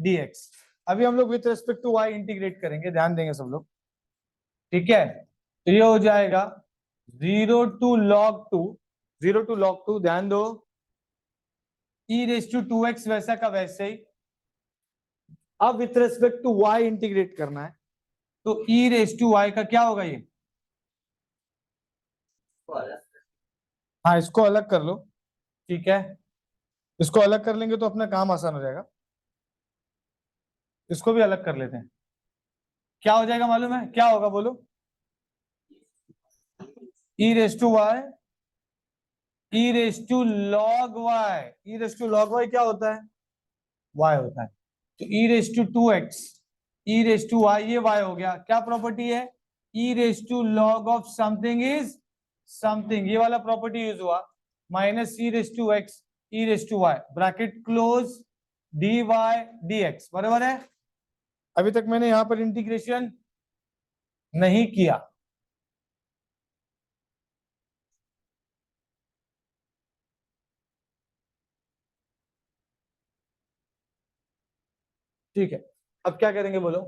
dx। अभी हम लोग with respect to y integrate करेंगे, ध्यान देंगे सब लोग, ठीक है। तो ये हो जाएगा 0 to log 2 0 to log 2, ध्यान दो, e raised to 2x वैसा का वैसे ही। अब with respect to y integrate करना है, तो e raised to y का क्या होगा ये? हाँ, इसको अलग कर लो, ठीक है। इसको अलग कर लेंगे तो अपना काम आसान हो जाएगा। इसको भी अलग कर लेते हैं, क्या हो जाएगा मालूम है? क्या होगा बोलो? e raised to y e raised to log y e raised to log y क्या होता है? y होता है। तो e raised to 2x e raised to y, ये y हो गया। क्या प्रॉपर्टी है? e raised to log of something is something, ये वाला प्रॉपर्टी यूज हुआ। Minus e raised to x e raised to y bracket close dy dx, बराबर है। अभी तक मैंने यहां पर इंटीग्रेशन नहीं किया, ठीक है। अब क्या करेंगे बोलो?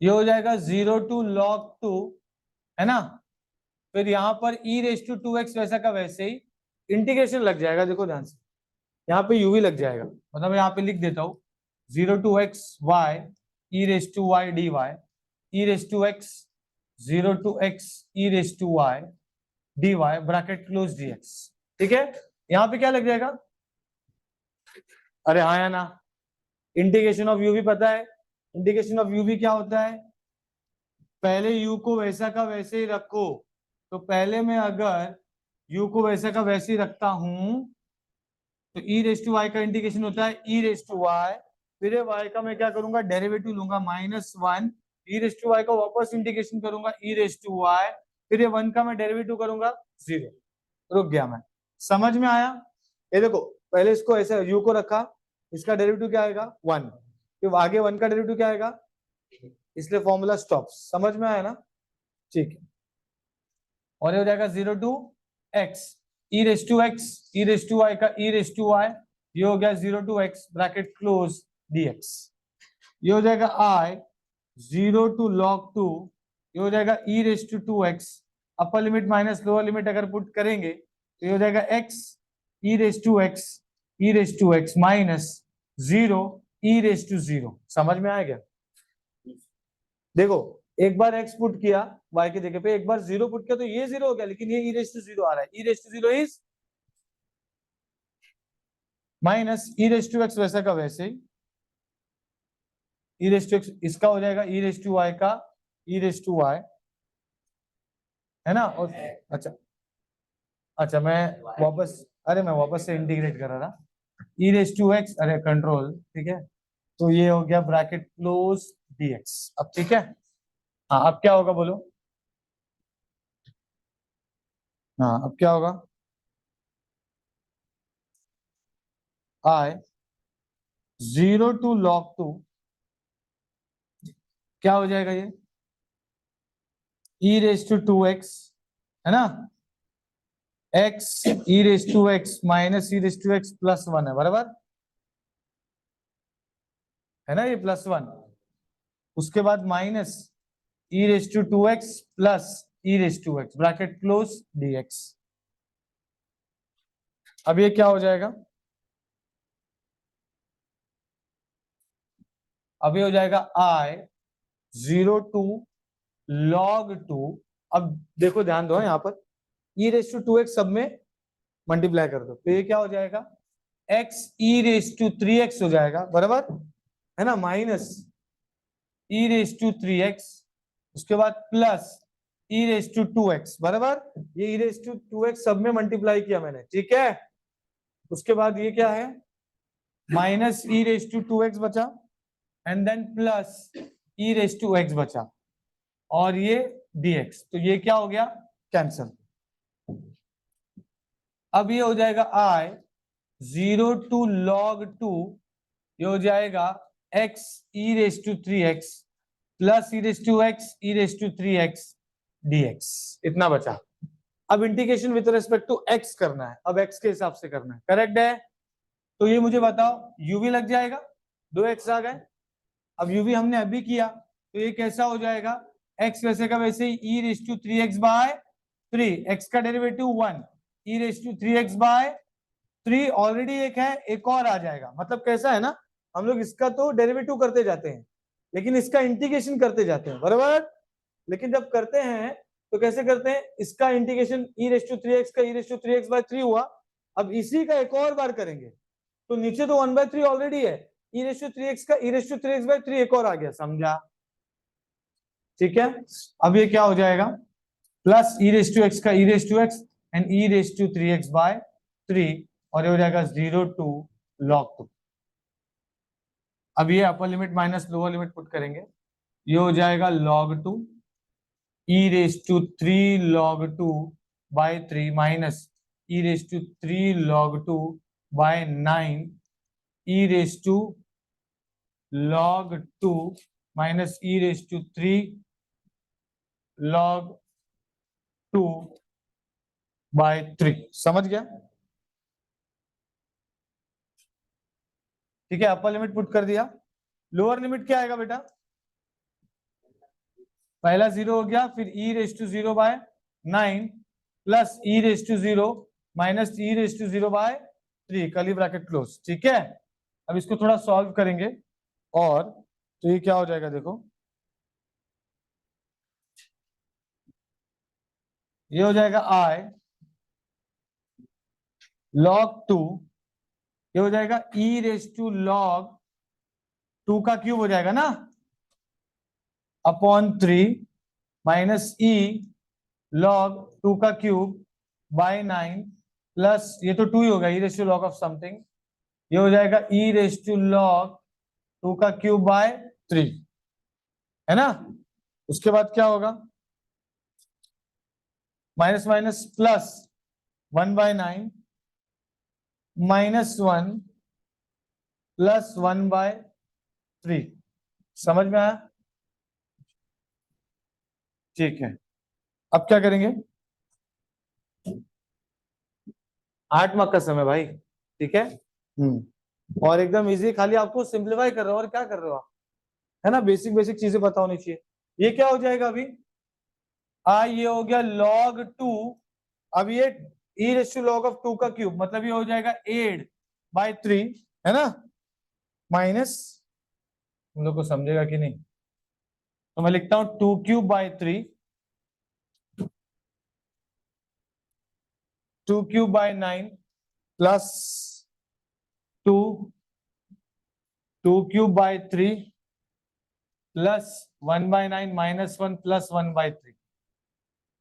ये हो जाएगा 0 to log 2, है ना। फिर यहाँ पर e raised to 2x वैसा का वैसे ही इंटीग्रेशन लग जाएगा। देखो ध्यान से, यहाँ पे u भी लग जाएगा, मतलब यहाँ पे लिख देता हूँ 0 to x y e raised to y dy e raised to x 0 to x e raised to y dy bracket close dx, ठीक है। यहाँ पे क्या लग जाएगा? अरे हाँ या ना? इंटीग्रेशन ऑफ u भी पता है। इंटीग्रेशन ऑफ u भी क्या होता है? पहले u को वैसा का वैसे ही रखो। तो पहले मैं अगर u को वैसा का वैसे ही रखता हूं तो e रेस टू y का इंटीग्रेशन होता है e रेस टू y, फिर y का मैं क्या करूंगा? डेरिवेटिव लूंगा -1, e रेस टू y का वापस इंटीग्रेशन करूंगा e रेस टू y, फिर ये 1 का मैं डेरिवेटिव करूंगा 0। रुक गया मैं, समझ में आया? ये देखो, पहले इसको ऐसे u को रखा, इसका डेरिवेटिव क्या आएगा? 1, फिर आगे 1 का डेरिवेटिव क्या आएगा? इसलिए फॉर्मूला स्टॉप। समझ में आया ना? ठीक है। और ये हो जाएगा 0 to x e raise to x e raise to y का e रेस टू y, ये हो गया 0 to x bracket close dx। ये हो जाएगा i 0 to log 2, ये हो जाएगा e raise to 2x, upper limit minus lower limit अगर पुट करेंगे तो ये हो जाएगा x e raise to x e raise to x minus 0 e raise to 0। समझ में आया क्या? देखो, एक बार x पुट किया y की जगह पे, एक बार 0 पुट किया तो ये 0 हो गया, लेकिन ये e रेस टू 0 आ रहा है। e raise to 0 is minus e raise to x वैसा का वैसे ही, e रेस टू x इसका हो जाएगा e रेस टू y का e रेस टू y, है ना। और अच्छा मैं वापस से इंटीग्रेट कर रहा था e रेस टू x, अरे कंट्रोल, ठीक है। तो ये हो गया ब्रैकेट क्लोज dx। अब ठीक है, हाँ अब क्या होगा बोलो? हाँ अब क्या होगा? i 0 to log 2 क्या हो जाएगा? ये e रेस टू 2x, है ना, x e raise to x minus e raise to x plus 1 है, बराबर है ना, ये +1। उसके बाद minus e raise to 2x plus e raise to x bracket close dx। अब ये क्या हो जाएगा? अब ये हो जाएगा i 0 to log 2। अब देखो ध्यान दो यहाँ पर e रेस टू 2x सब में मल्टीप्लाई कर दो, तो ये क्या हो जाएगा? x e raise to 3x हो जाएगा, बराबर है ना, minus e raise to 3x, उसके बाद plus e raise to 2x, बराबर, ये e रेस टू 2x सब में मल्टीप्लाई किया मैंने, ठीक है। उसके बाद ये क्या है, minus e raise to 2x बचा, and then plus e raise to x बचा, और ये dx, तो ये क्या हो गया, कैंसल। अब ये हो जाएगा i 0 टू log 2, ये हो जाएगा x e raise to 3x plus e raise to x e raise to 3x dx, इतना बचा। अब integration with respect to x करना है, अब x के हिसाब से करना है, करेक्ट है। तो ये मुझे बताओ, uv लग जाएगा, 2x आ गए। अब uv हमने अभी किया, तो ये कैसा हो जाएगा, x वैसे का वैसे ही e raise to 3x by 3, x का derivative 1, e raise to 3x by 3 already एक है, एक और आ जाएगा। मतलब कैसा है ना, हम लोग इसका तो डेरिवेटिव करते जाते हैं, लेकिन इसका इंटीग्रेशन करते जाते हैं, बराबर। लेकिन जब करते हैं तो कैसे करते हैं, इसका integration e raise to 3x का e raise to 3x by 3 हुआ, अब इसी का एक और बार करेंगे, तो नीचे तो 1/3 ऑलरेडी है, e रेस टू 3x का e raise to 3x by 3 एक और आ गया, समझा, ठीक है। अब ये क्या हो जाएगा, plus e raise to x का e raise to x and e raise to 3x by 3, और ये हो जाएगा 0 टू log 2। अब ये upper limit minus lower limit put करेंगे, ये हो जाएगा log 2 e raise to 3 log 2 by 3 minus e raise to 3 log 2 by 9 e raise to log 2 minus e raise to 3 log 2 by 3, समझ गया, ठीक है। अपर लिमिट पुट कर दिया, लोअर लिमिट क्या आएगा बेटा, पहला 0 हो गया, फिर e raise to 0 by 9 plus e raise to 0 minus e raise to 0 by 3, curly bracket close, ठीक है। अब इसको थोड़ा सॉल्व करेंगे, और तो ये क्या हो जाएगा, देखो ये हो जाएगा i log 2, ये हो जाएगा e रेस टू log 2 का क्यूब हो जाएगा ना, अपॉन 3 माइनस e log 2 का क्यूब बाय 9 प्लस ये तो 2 ही होगा, e raise to log of something, ये हो जाएगा e रेस टू log 2 का क्यूब बाय 3, है ना। उसके बाद क्या होगा, minus minus plus 1/9 minus 1 plus 1/3, समझ में आया, ठीक है। अब क्या करेंगे, 8 मार्क का समय भाई, ठीक है। और एकदम इजी, खाली आपको सिंप्लीफाई कर रहे हो, और क्या कर रहे हो आप, है ना, बेसिक बेसिक चीजें पता होनी चाहिए। ये क्या हो जाएगा अभी, ये हो गया log 2, अब ये e raise to log of 2 का क्यूब, मतलब ये हो जाएगा 8/3, है ना, माइनस, हम लोग को समझेगा कि नहीं, तो मैं लिखता हूं 2³/3, 2³/9 प्लस 2 2³/3 प्लस 1/9 माइनस 1 प्लस 1/3,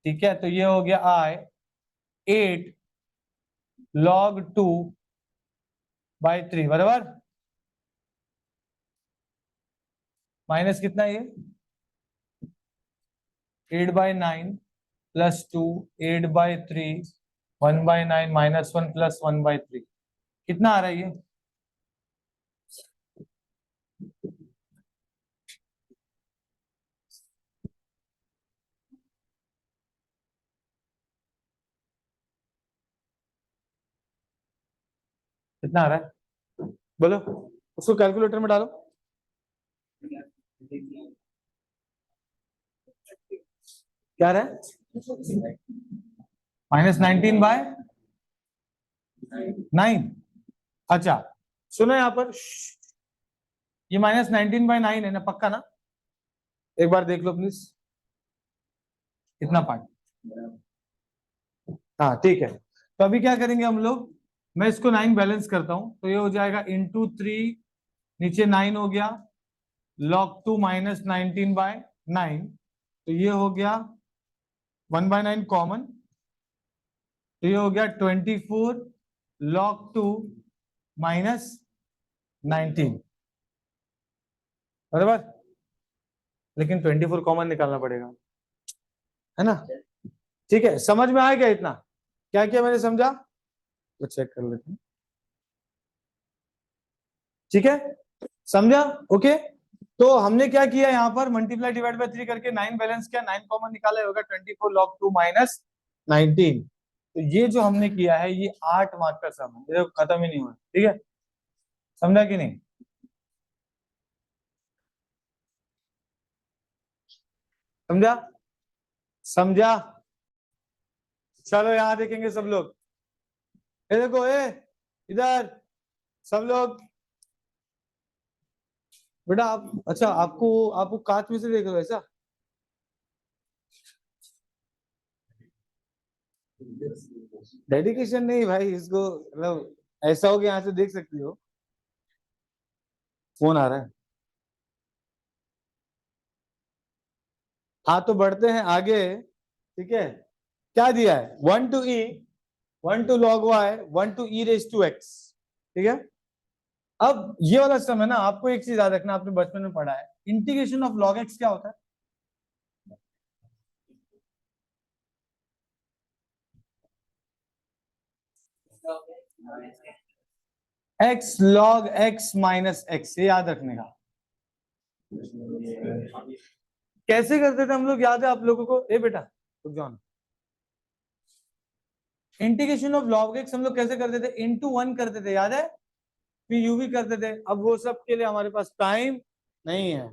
ठीक है। तो ये हो गया i 8 log 2/3, बराबर, माइनस कितना ये 8/9 प्लस 2 8/3 1/9 माइनस 1 प्लस 1/3, कितना आ रहा है ये, कितना आ रहा है, बोलो, उसको कैलकुलेटर में डालो, क्या रहा है, -19/9, अच्छा सुनो यहाँ पर, ये -19/9 है ना, पक्का ना, एक बार देख लो प्लीज, इतना पार्ट, हाँ ठीक है। तो अभी क्या करेंगे हम लोग, मैं इसको 9 बैलेंस करता हूं तो ये हो जाएगा इंटू 3, नीचे 9 हो गया, log 2 माइनस 19/9, तो ये हो गया 1/9 कॉमन, तो ये हो गया 24 log 2 माइनस 19, बराबर। लेकिन 24 कॉमन निकालना पड़ेगा, है ना। ठीक है, समझ में आया क्या इतना, क्या क्या मैंने समझा, तो चेक कर लेते हैं। ठीक है, समझा, ओके। तो हमने क्या किया, यहाँ पर मल्टीप्लाई डिवाइड बाय 3 करके 9 बैलेंस किया, 9 कॉमन निकाला, होगा 24 log 2 माइनस 19। तो ये जो हमने किया है ये 8 मार्क का सम है, ये खत्म ही नहीं हुआ, ठीक है, समझा कि नहीं, समझा, समझा। चलो यहाँ देखेंगे सब लोग, ये देखो, इधर सब लोग, बेटा आप, अच्छा आपको आपको कांच में से देख रहे हो ऐसा, डेडिकेशन नहीं भाई, इसको मतलब ऐसा हो कि यहाँ से देख सकती हो, फोन आ रहा है। हाँ तो बढ़ते हैं आगे, ठीक है, क्या दिया है, 1 to e, 1 to log y, 1 to e raised to x, ठीक है। अब ये वाला सम है ना, आपको एक चीज याद रखना, आपने बचपन में पढ़ा है, इंटीग्रेशन ऑफ log x क्या होता है, x log x minus x, ये याद रखने का। कैसे करते थे हम लोग, याद है आप लोगों को, ए बेटा रुक जाओ, इंटीग्रेशन ऑफ log x हम लोग कैसे करते थे, इनटू 1 करते थे, याद है, फिर यूवी करते थे। अब वो सब के लिए हमारे पास टाइम नहीं है।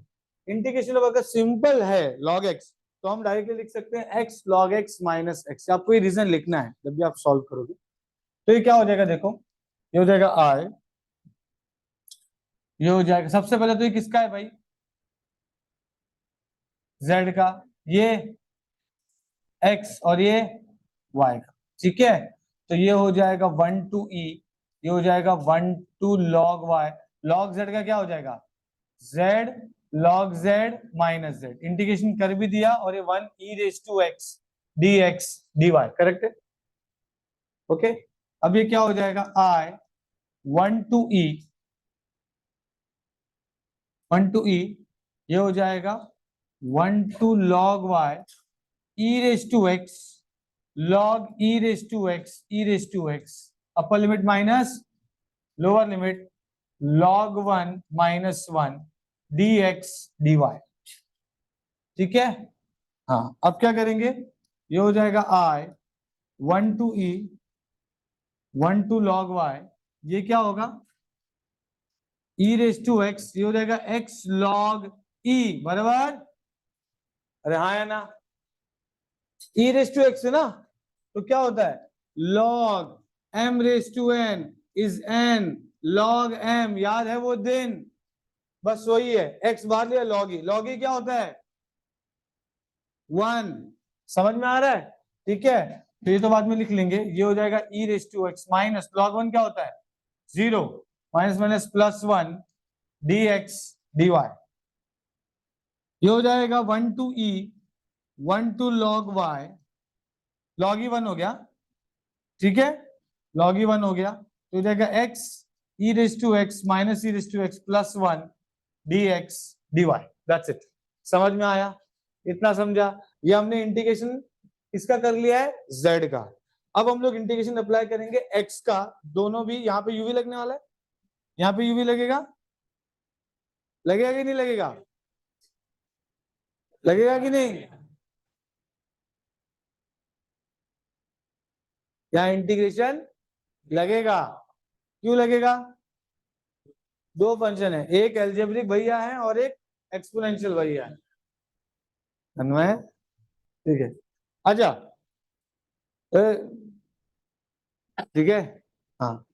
इंटीग्रेशन ऑफ अगर सिंपल है log x, तो हम डायरेक्टली लिख सकते हैं x log x minus x, आपको ये रीजन लिखना है जब भी आप सॉल्व करोगे। तो ये क्या हो जाएगा, देखो ये हो जाएगा i, ये हो जाएगा, सबसे पहले तो ये किसका है भाई, z का, ये x और ये y का, ठीक है। तो ये हो जाएगा 1 to e, ये हो जाएगा 1 to log y, log z का क्या हो जाएगा, z log z minus z, integration कर भी दिया, और ये 1 e raise to x dx dy, correct है, ओके। अब ये क्या हो जाएगा, i 1 to e, 1 to e, ये हो जाएगा 1 to log y e raise to x log e raise to x, e raise to x, upper limit minus lower limit log 1 minus 1 dx dy, ठीक है। हाँ अब क्या करेंगे, ये हो जाएगा i 1 to e 1 to log y, ये क्या होगा, e रेज टू x, ये हो जाएगा x log e, बराबर, अरे हाँ है ना, e रेज टू x है ना, तो क्या होता है, log m raise to n is n log m, याद है वो दिन, बस वही है, x बाहर लिया, log e क्या होता है 1, समझ में आ रहा है, ठीक है। तो ये तो बाद में लिख लेंगे, ये हो जाएगा e raise to x minus log 1 क्या होता है 0, minus minus plus 1 dx dy, ये हो जाएगा 1 to e 1 to log y, log e 1 हो गया, ठीक है, log e 1 हो गया, तो हो जाएगा x e raise to x minus e raise to x plus 1 dx dy, that's it, समझ में आया, इतना समझा। ये हमने इंटीग्रेशन इसका कर लिया है z का। अब हम लोग इंटीग्रेशन अप्लाई करेंगे x का, दोनों भी, यहाँ पे uv लगने वाला है, यहाँ पे uv लगेगा, लगेगा कि नहीं लगेगा, लगेगा कि नहीं, यहाँ इंटीग्रेशन लगेगा, क्यों लगेगा, दो फंक्शन है, एक एल्जेब्रिक भैया है और एक एक्सपोनेंशियल भैया है, अन्वय, ठीक है, अच्छा, ठीक है, हाँ।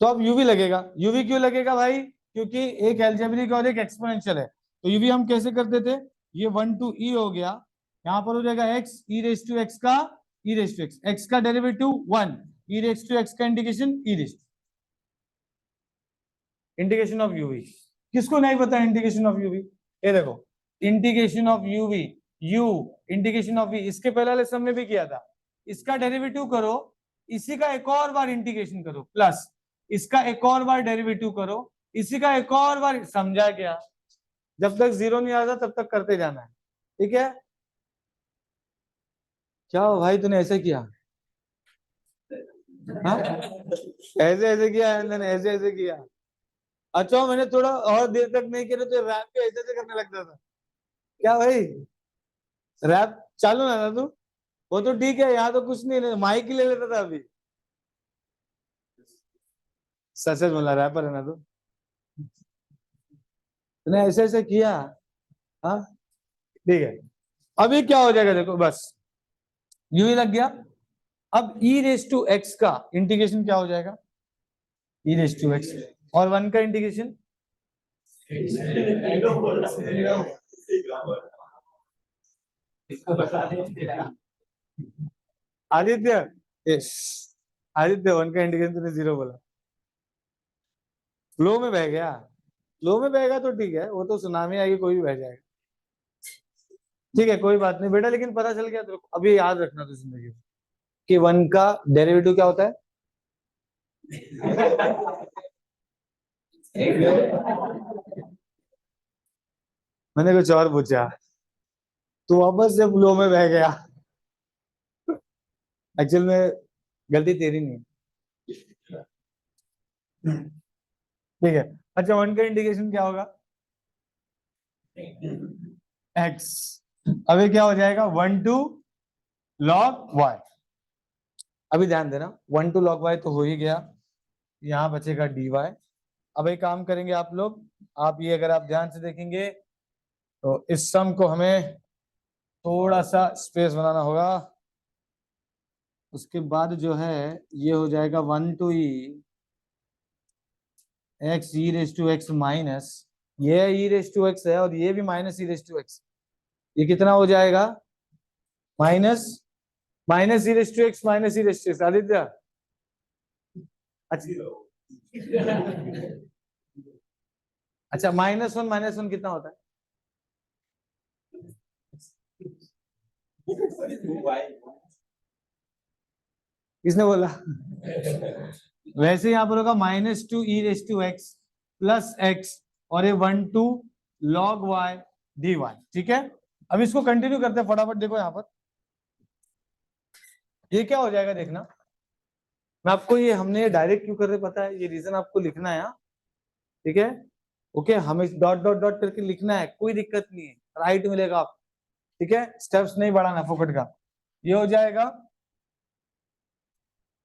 तो अब यूवी लगेगा, यूवी क्यों लगेगा भाई, क्योंकि एक एल्जेब्रिक और एक एक्सपोनेंशियल है, तो यूवी हम कैसे करते थे, ये 1 to e हो गया, यहाँ पर हो जाएगा x e raise to x का e raise to x, x का derivative 1, e raise to x का integration e raise to, integration of u v, किसको नहीं पता इंटीग्रेशन ऑफ यूवी? ये देखो integration of u v, u integration of v, इसके पहले वाले सम में भी किया था। इसका डेरिवेटिव करो, इसी का एक और बार इंटीग्रेशन करो, प्लस इसका एक और बार डेरिवेटिव करो, इसी का एक और बार, समझा क्या? जब तक जीरो नहीं आता तब तक करते जाना है, ठीक है? क्या हो भाई, तूने ऐसे किया? हाँ, ऐसे ऐसे किया, ऐसे ऐसे किया। अच्छा, मैंने थोड़ा और देर तक नहीं किया तो रैप पे ऐसे ऐसे करने लगता था। क्या भाई, रैप चालू ना तू? वो तो ठीक है, यहाँ तो कुछ नहीं, माइक ही ले लेता था अभी। सच सच बोला, रैपर है ना तू? तूने ऐसे ऐसे किया? हाँ, ठीक है। अब ये क्या हो जाएगा देखो, बस यू ही लग गया। अब ई रेस टू एक्स का इंटीग्रेशन क्या हो जाएगा? ई रेस टू एक्स और वन का integration Aditya, yes, Aditya one का इंटीग्रेशन तूने जीरो बोला, फ्लो में बह गया। फ्लो में बहेगा तो ठीक है, वो तो सुनामी आएगी कोई भी बह जाएगा। ठीक है, कोई बात नहीं बेटा, लेकिन पता चल गया तेरे को। अभी याद रखना तो जिंदगी में कि वन का डेरिवेटिव क्या होता है। मैंने कुछ और पूछा, तू वापस से फ्लो में बह गया। एक्चुअल में गलती तेरी नहीं है। ठीक है, अच्छा वन का इंटीग्रेशन क्या होगा? एक्स। अब ये क्या हो जाएगा? One to log y. अभी ध्यान देना, वन टू लॉग वाई तो हो ही गया, यहाँ बचेगा डी वाई। अब एक काम करेंगे आप लोग, आप ये अगर आप ध्यान से देखेंगे तो इस सम को हमें थोड़ा सा स्पेस बनाना होगा। उसके बाद जो है ये हो जाएगा one to e x e raise to x minus, ये ई रेस टू एक्स है और ये भी minus e raise to x. ये कितना हो जाएगा? Minus minus e raise to x minus e raise to x. Aditya, अच्छा अच्छा, माइनस वन कितना होता है? किसने बोला? वैसे यहाँ पर होगा minus two e raise to x plus x और ये one to log y d y, ठीक है? अब इसको कंटिन्यू करते हैं फटाफट। देखो यहाँ पर ये क्या हो जाएगा देखना। मैं आपको ये, हमने डायरेक्ट क्यों कर रहे पता है? ये रीजन आपको लिखना है, ठीक है? ओके, हमें डॉट डॉट डॉट करके लिखना है, कोई दिक्कत नहीं है, राइट मिलेगा आप, ठीक है? स्टेप्स नहीं बढ़ाना फोकट का। ये हो जाएगा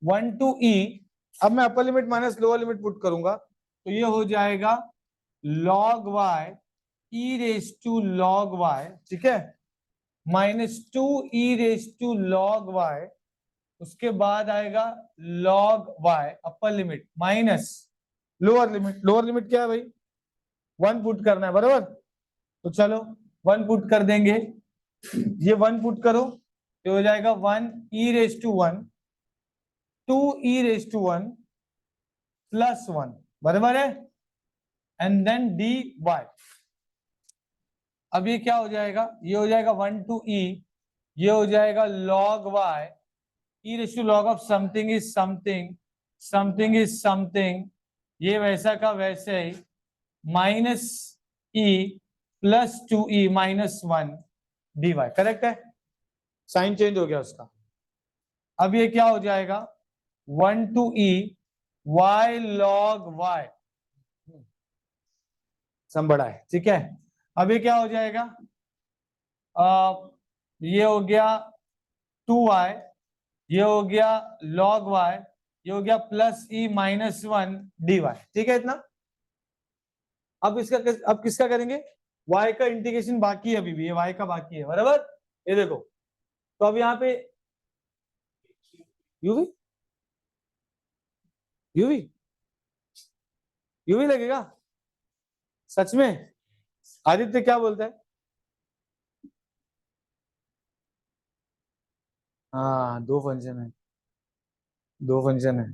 वन टू ई, अब मैं upper limit minus lower limit put करूंगा तो ये हो जाएगा log y e raise to log y, ठीक है? Minus two e raise to log y, उसके बाद आएगा log y upper limit minus lower limit. Lower limit क्या है भाई? वन पुट करना है, बराबर? तो चलो वन पुट कर देंगे, ये वन पुट करो तो हो जाएगा one e raise to one, to e raise to one plus one, बराबर है? And then d y. अब ये क्या हो जाएगा? ये हो जाएगा वन टू ई, ये हो जाएगा log y e raise to log of something is something, something is something, ये वैसा का वैसे ही, minus e plus two e minus one d y. Correct है? साइन चेंज हो गया उसका। अब ये क्या हो जाएगा? One to e y log y, sum बड़ा है, ठीक है? अब ये क्या हो जाएगा? ये हो गया टू वाई, ये हो गया लॉग वाई, ये हो गया प्लस ई माइनस वन डी वाई, ठीक है इतना? अब इसका अब किसका करेंगे? y का इंटीग्रेशन बाकी है, अभी भी ये y का बाकी है, बराबर? ये देखो, तो अब यहाँ पे यूवी यूवी यूवी लगेगा सच में? आदित्य क्या बोलता है? हाँ, दो फंक्शन है, दो फंक्शन है।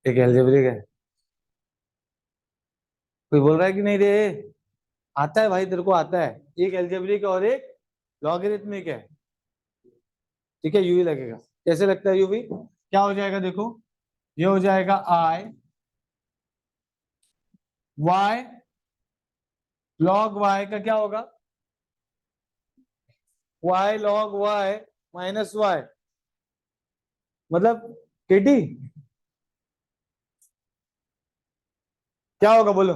एक एल्जेब्रिक है। कोई बोल रहा है कि नहीं रे? आता है भाई, तेरे को आता है। एक एल्जेब्रिक और एक लॉगरिथमिक है। ठीक है, यूवी लगेगा। कैसे लगता है यूवी? क्या हो जाएगा देखो, ये हो जाएगा आई वाई लॉग वाई का क्या होगा, y log y minus y, मतलब केटी क्या होगा बोलो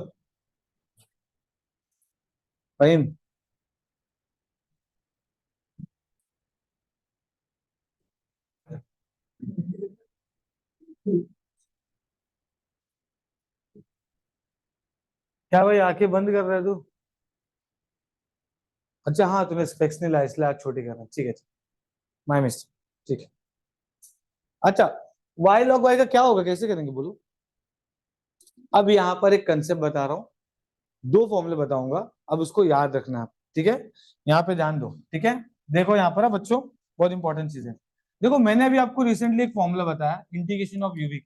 फहीम? क्या भाई आंखें बंद कर रहा है तू? अच्छा हाँ, तुम्हें स्पेक्स नहीं लाया इसलिए आँख छोटी कर रहा है। ठीक है, माय मिस्टेक। ठीक है। अच्छा, वाई लॉग वाई का क्या होगा, कैसे करेंगे बोलो? अब यहाँ पर एक कंसेप्ट बता रहा हूँ, दो फॉर्मूले बताऊंगा, अब उसको याद रखना आप। ठीक है, यहाँ पे ध्यान दो। ठीक है, देखो यहाँ पर बच्चों, बहुत इंपॉर्टेंट चीज है। देखो मैंने अभी आपको रिसेंटली एक फॉर्मूला बताया इंटीग्रेशन ऑफ यूवी।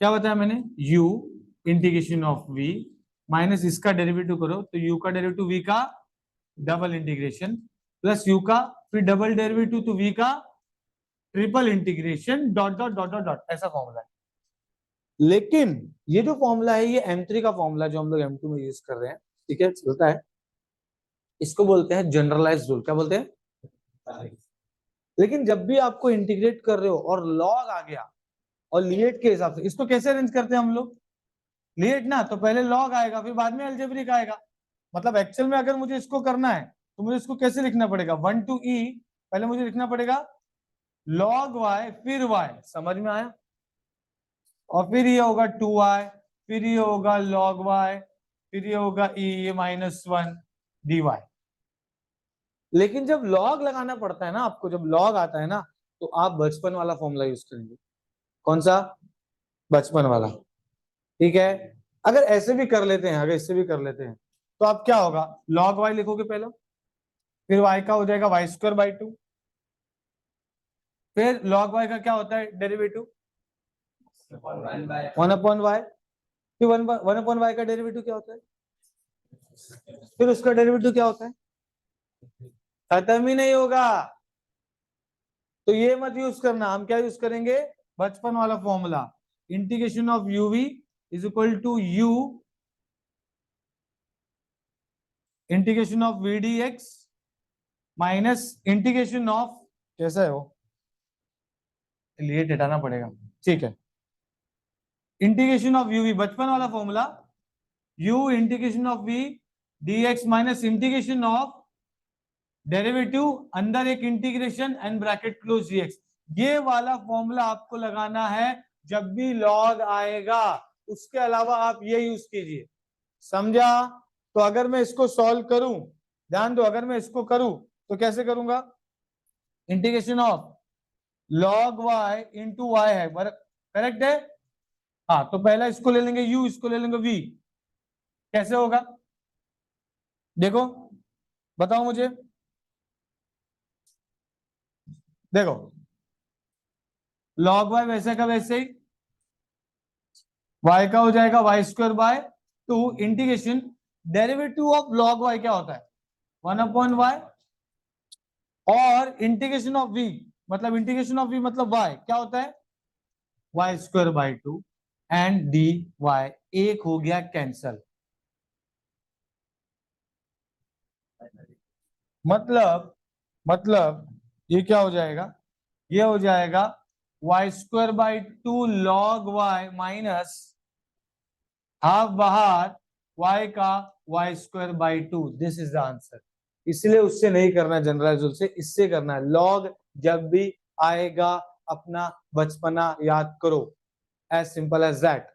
क्या बताया मैंने? u integration of v minus इसका डेरिवेटिव करो तो u का डेरिवेटिव v का डबल इंटीग्रेशन प्लस u का फिर डबल डेरिवेटिव तो v का triple integration dot dot dot dot dot, ऐसा फॉर्मूला है। लेकिन ये जो फॉर्मूला है ये M3 का फॉर्मूला जो हम लोग M2 में यूज कर रहे हैं, ठीक है, चलता है। इसको बोलते हैं जनरलाइज्ड रूल। क्या बोलते हैं? लेकिन जब भी आपको इंटीग्रेट कर रहे हो और लॉग आ गया और लिएट के हिसाब से, इसको कैसे अरेंज करते हैं हम लोग? लिएट ना, तो पहले लॉग आएगा फिर बाद में अलजेब्रिक आएगा। मतलब एक्चुअल में अगर मुझे इसको करना है तो मुझे इसको कैसे लिखना पड़ेगा? 1 to e, पहले मुझे लिखना पड़ेगा log y फिर y। समझ में आया? और फिर ये होगा 2y, फिर ये होगा log y, फिर ये होगा e ये -1 dy। लेकिन जब लॉग लगाना पड़ता है ना आपको, जब लॉग आता है ना, तो आप बचपन वाला फॉर्मूला यूज करेंगे। कौन सा? बचपन वाला। ठीक है, अगर ऐसे भी कर लेते हैं, अगर इससे भी कर लेते हैं तो आप क्या होगा, log y लिखोगे पहले, फिर y का हो जाएगा y² by 2, फिर log y का क्या होता है डेरिवेटिव? 1/y। फिर 1/y का डेरिवेटिव क्या होता है? फिर उसका डेरिवेटिव क्या होता है? खत्म ही नहीं होगा। तो ये मत यूज करना, हम क्या यूज करेंगे? बचपन वाला formula, integration of u v is equal to u integration of v d x minus integration of, कैसा है वो, लिए हटाना पड़ेगा। ठीक है, इंटीग्रेशन ऑफ यूवी बचपन वाला formula, u integration of v d x minus integration of derivative अंदर एक integration and bracket close d x. ये वाला फॉर्मूला आपको लगाना है जब भी लॉग आएगा, उसके अलावा आप ये यूज कीजिए। समझा? तो अगर मैं इसको सॉल्व करूं, ध्यान दो, अगर मैं इसको करूं तो कैसे करूंगा? Integration of log y into y है, करेक्ट है? हाँ, तो पहला इसको ले लेंगे u, इसको ले लेंगे v। कैसे होगा देखो, बताओ मुझे। देखो log y वैसे का वैसे ही, y का हो जाएगा y² by 2 integration derivative of log y क्या होता है? 1/y। और इंटीग्रेशन ऑफ v मतलब इंटीग्रेशन ऑफ v मतलब y क्या होता है? y² by 2 and dy। एक हो गया कैंसल। मतलब ये क्या हो जाएगा? ये हो जाएगा y² by 2 log y minus half बाहर y का y²by 2। This is the answer. इसलिए उससे नहीं करना जनरलाइज रूल से, इससे करना है। लॉग जब भी आएगा अपना बचपना याद करो, एज सिंपल एज दैट।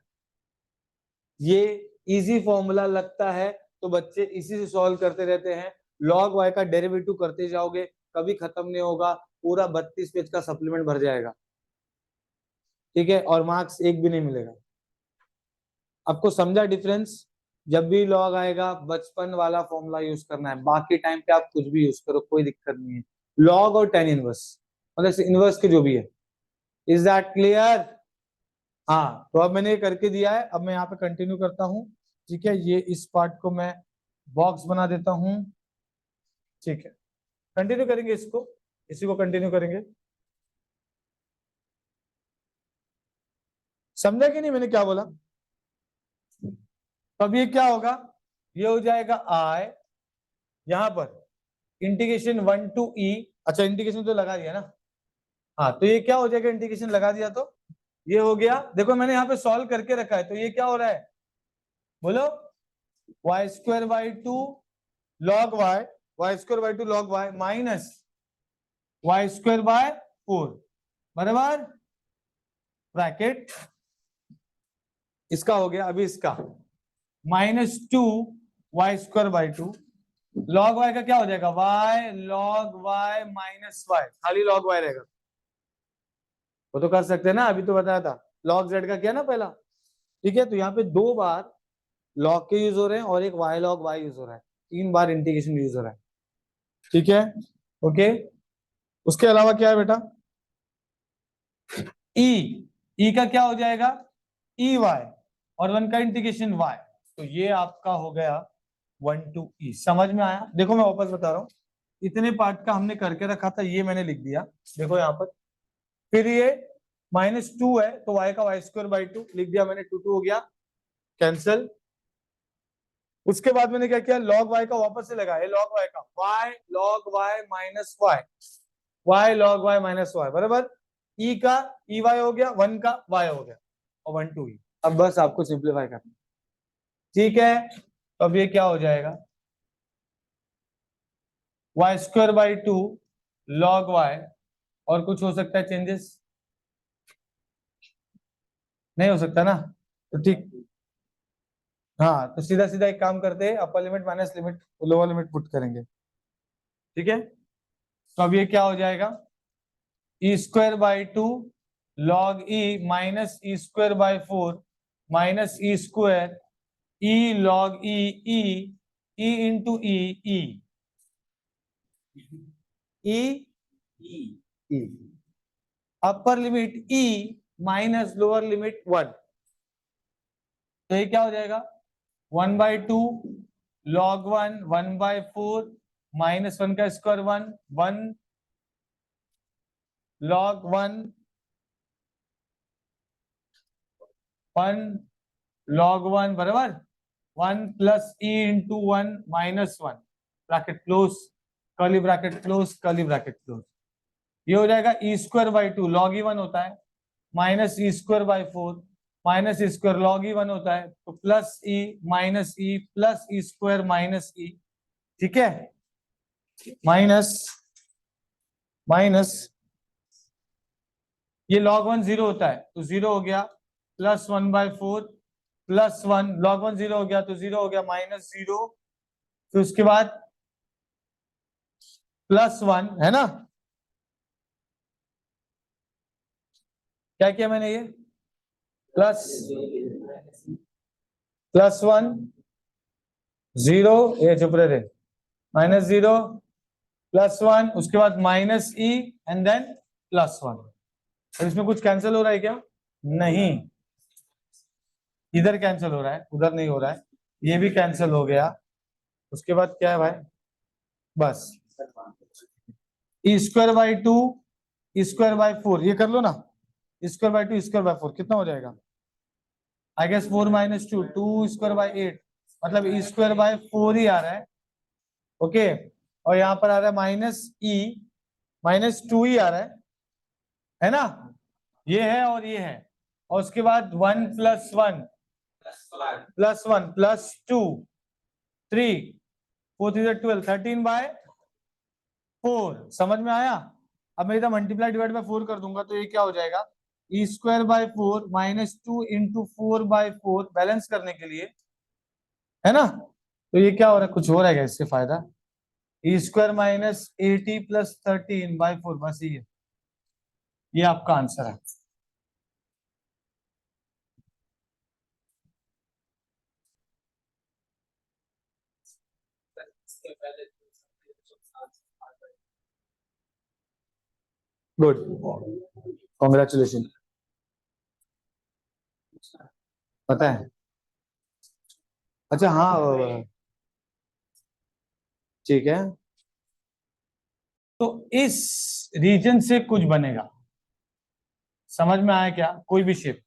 ये इजी फॉर्मूला लगता है तो बच्चे इसी से सॉल्व करते रहते हैं। log y का डेरिवेटिव करते जाओगे, कभी खत्म नहीं होगा, पूरा 32 पेज का सप्लीमेंट भर जाएगा। ठीक है, और मार्क्स एक भी नहीं मिलेगा। आपको समझा डिफरेंस? जब भी लॉग आएगा बचपन वाला फॉर्मूला यूज करना है, बाकी टाइम पे आप कुछ भी यूज करो, कोई दिक्कत नहीं है। लॉग और tan इनवर्स, मतलब इनवर्स के जो भी है। Is that clear? हाँ, तो अब मैंने ये करके दिया है, अब मैं यहाँ पे कंटिन्यू करता हूँ। ठीक है, ये इस पार्ट को मैं बॉक्स बना देता हूँ। ठीक है, कंटिन्यू करेंगे इसको, इसी को कंटिन्यू करेंगे। समझा कि नहीं मैंने क्या बोला? तो अब ये क्या होगा, ये हो जाएगा आई, यहां पर इंटीग्रेशन 1 टू ई। अच्छा, इंटीग्रेशन तो लगा दिया ना। हाँ, तो ये क्या हो जाएगा, इंटीग्रेशन लगा दिया तो ये हो गया। देखो मैंने यहाँ पे सॉल्व करके रखा है, तो ये क्या हो रहा है, बोलो, y square by two log y, y square by two log y minus y square by 4 बराबर ब्रैकेट, इसका हो गया। अभी इसका -2 y² बाई 2 लॉग वाई का क्या हो जाएगा, y log y minus y, खाली log y रहेगा। वो तो कर सकते हैं ना, अभी तो बताया था, log z का किया ना पहला। ठीक है, तो यहाँ पे 2 बार log के यूज हो रहे हैं और एक y log y यूज हो रहा है, 3 बार इंटीग्रेशन यूज हो रहा है। ठीक है, ओके। उसके अलावा क्या है बेटा, ई का क्या हो जाएगा, ई वाई, और 1 का इंटीग्रेशन y, तो ये आपका हो गया 1 टू ई। समझ में आया? देखो मैं वापस बता रहा हूँ, इतने पार्ट का हमने करके रखा था, ये मैंने लिख दिया, देखो यहाँ पर। फिर ये -2 है, तो y का y² बाई 2 लिख दिया मैंने, 2 2 हो गया, कैंसल। उसके बाद मैंने क्या किया, log y का वापस से लगाया, log y का y log y minus y, y log y minus y बराबर, e का ई वाई हो गया, 1 का y हो गया, और 1 टू ई। अब बस आपको सिंप्लीफाई करना। ठीक है, तो अब ये क्या हो जाएगा, y² बाई 2 log y, और कुछ हो सकता है चेंजेस, नहीं हो सकता ना, तो ठीक। हाँ, तो सीधा सीधा एक काम करते हैं, अपर limit minus limit lower limit put करेंगे। ठीक है, तो अब ये क्या हो जाएगा, e² by 2 log e minus e²बाई 4 minus e² e log e e e into e e e e upper limit e minus lower limit 1, तो ये क्या हो जाएगा, 1/2 log 1 1/4 माइनस 1 का स्क्वायर 1 1 log 1 1 log 1 बराबर 1 plus e into 1 minus 1 bracket close, curly bracket close, curly bracket close. ये हो जाएगा e²बाई 2 log e 1 होता है, माइनस e²बाई 4 माइनस e² log e 1 होता है, तो plus e minus e plus e² minus e। ठीक है, माइनस माइनस ये log 1 0 होता है, तो 0 हो गया, प्लस 1/4 प्लस 1 log 1 0 हो गया, तो 0 हो गया, -0, फिर उसके बाद +1 है ना। क्या किया मैंने, ये +1 0, ये चुप रहे, -0 +1, उसके बाद माइनस e एंड देन +1। और इसमें कुछ कैंसिल हो रहा है क्या, नहीं, इधर कैंसिल हो रहा है, उधर नहीं हो रहा है, ये भी कैंसिल हो गया। उसके बाद क्या है भाई, बस e²बाई 2 e²बाई 4, ये कर लो ना, e²बाई 2 e²बाई 4 कितना हो जाएगा, आई गेस 4 - 2 2²बाई 8, मतलब e²बाई 4 ही आ रहा है। ओके, और यहाँ पर आ रहा है -2 ही आ रहा है ना, ये है और ये है, और उसके बाद 1 + 1 +1 +2 3 4 3 12 13/4, समझ में आया? अब मैं इधर मल्टीप्लाई डिवाइड बाय 4 कर दूंगा, तो ये क्या हो जाएगा, e²बाई 4 -2 इंटू 4/4 बैलेंस करने के लिए, है ना। तो ये क्या हो रहा है, कुछ हो रहा है इससे फायदा, e² माइनस 80 + 13/4, बस ये आपका आंसर है। Good, congratulation. पता है? अच्छा हाँ, ठीक है। तो इस रीजन से कुछ बनेगा, समझ में आया क्या? कोई भी शेप,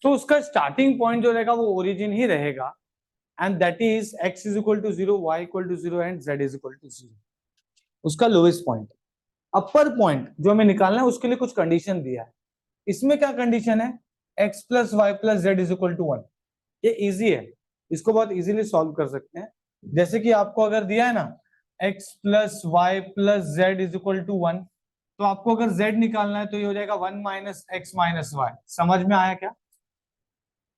तो उसका स्टार्टिंग पॉइंट जो रहेगा वो ओरिजिन ही रहेगा, and that is x is equal to 0, y equal to 0 and z is equal to 0, उसका लोएस्ट पॉइंट। अपर पॉइंट जो हमें निकालना है उसके लिए कुछ कंडीशन दिया है। इसमें क्या कंडीशन है? x plus y plus z is equal to 1। ये इजी है, इसको बहुत इजीली सॉल्व कर सकते हैं। जैसे कि आपको अगर दिया है ना x plus y plus z is equal to 1, तो आपको अगर z निकालना है तो ये हो जाएगा 1 माइनस एक्स माइनस वाई। समझ में आया क्या?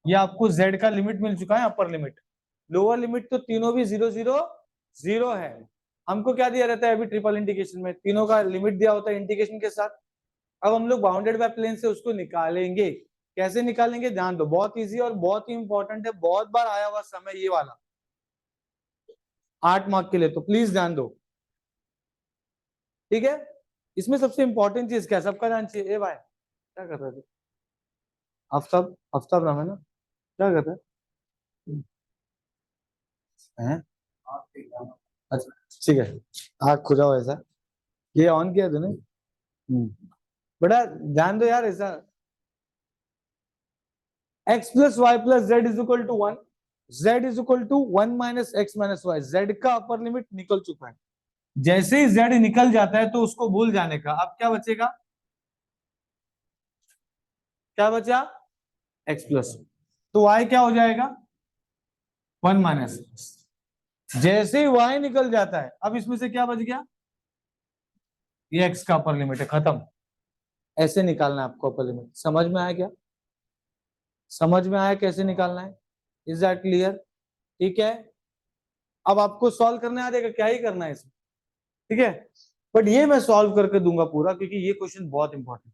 ये आपको z का लिमिट मिल चुका है, अपर लिमिट। लोअर लिमिट तो तीनों भी 0 0 0 है। हमको क्या दिया रहता है अभी ट्रिपल इंटीग्रेशन में? तीनों का लिमिट दिया होता है इंटीग्रेशन के साथ। अब हम लोग बाउंडेड बाय प्लेन से उसको निकालेंगे। कैसे निकालेंगे ध्यान दो, बहुत इजी और बहुत ही इंपॉर्टेंट है, बहुत बार आया हुआ समय ये वाला 8 मार्क के लिए, तो प्लीज ध्यान दो, ठीक है? इसमें सबसे इंपॉर्टेंट चीज क्या है, सबका ध्यान चाहिए। ए भाई क्या कर रहे थे? आफ्ताब, आफ्ताब नाम है ना? क्या कर रहे हैं? अच्छा ठीक है, आग खुजाओ ऐसा। ये ऑन किया तूने? बड़ा ध्यान दो यार ऐसा। x plus y plus z is equal to 1, z is equal to 1 minus x minus y. z का अपर लिमिट निकल चुका है, जैसे ही z निकल जाता है तो उसको भूल जाने का। अब क्या बचेगा? क्या बचा? x प्लस, तो y क्या हो जाएगा? 1 माइनस। जैसे ही y निकल जाता है, अब इसमें से क्या बच गया? ये x का अपर लिमिट है, खत्म। ऐसे निकालना है आपको अपर लिमिट। समझ में आया क्या? समझ में आया कैसे निकालना है? Is that clear? ठीक है, अब आपको सॉल्व करने आ जाएगा, क्या ही करना है इसमें, ठीक है? बट ये मैं सॉल्व करके दूंगा पूरा, क्योंकि ये क्वेश्चन बहुत इंपॉर्टेंट।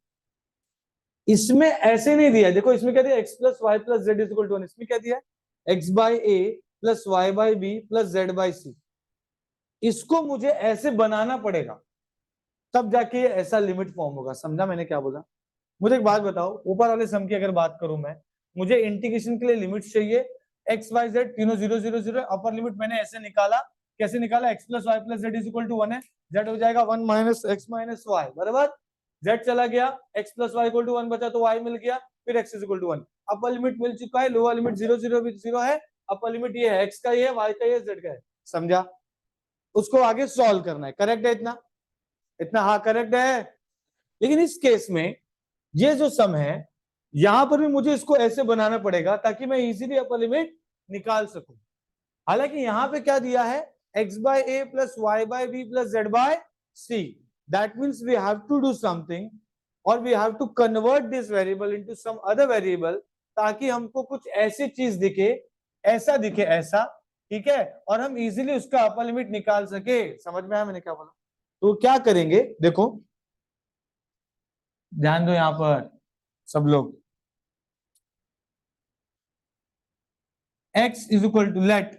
इसमें ऐसे नहीं दिया, देखो इसमें क्या दिया, x plus y plus z is equal to 1। इसमें क्या दिया? x by a plus y by b plus z by c. इसको मुझे ऐसे बनाना पड़ेगा, तब जाके ऐसा लिमिट फॉर्म होगा। समझा मैंने क्या बोला? मुझे एक बात बताओ, ऊपर वाले सम की अगर बात करूं मैं, मुझे इंटीग्रेशन के लिए लिमिट चाहिए, एक्स वाई जेड तीनों 0 0 0। अपर लिमिट मैंने ऐसे निकाला, कैसे निकाला? x plus y plus z is equal to 1 है, z हो जाएगा 1 माइनस एक्स माइनस वाई, बराबर। z चला गया, x plus y equal to 1 बचा तो y मिल गया, फिर x is equal to 1। Upper limit मिल चुका है, लोअर लिमिट 0 0 0 है, अपर लिमिट ये है, x का ये है, y का ये, z का है। समझा? उसको आगे सॉल्व करना है। करेक्ट है इतना? इतना हाँ करेक्ट है। लेकिन इस केस में ये जो सम है, यहां पर भी मुझे इसको ऐसे बनाना पड़ेगा ताकि मैं इजीली अपर लिमिट निकाल सकूं। हालांकि यहां पे क्या दिया है? x by a plus y by b plus z by c. That means we have to do something, और we have to convert this variable into some other variable, ताकि हमको कुछ ऐसी चीज दिखे, ऐसा दिखे, ऐसा, ठीक है, और हम इजीली उसका अपर लिमिट निकाल सके। समझ में आया मैंने क्या बोला? तो क्या करेंगे देखो, ध्यान दो यहां पर सब लोग। x is equal to, let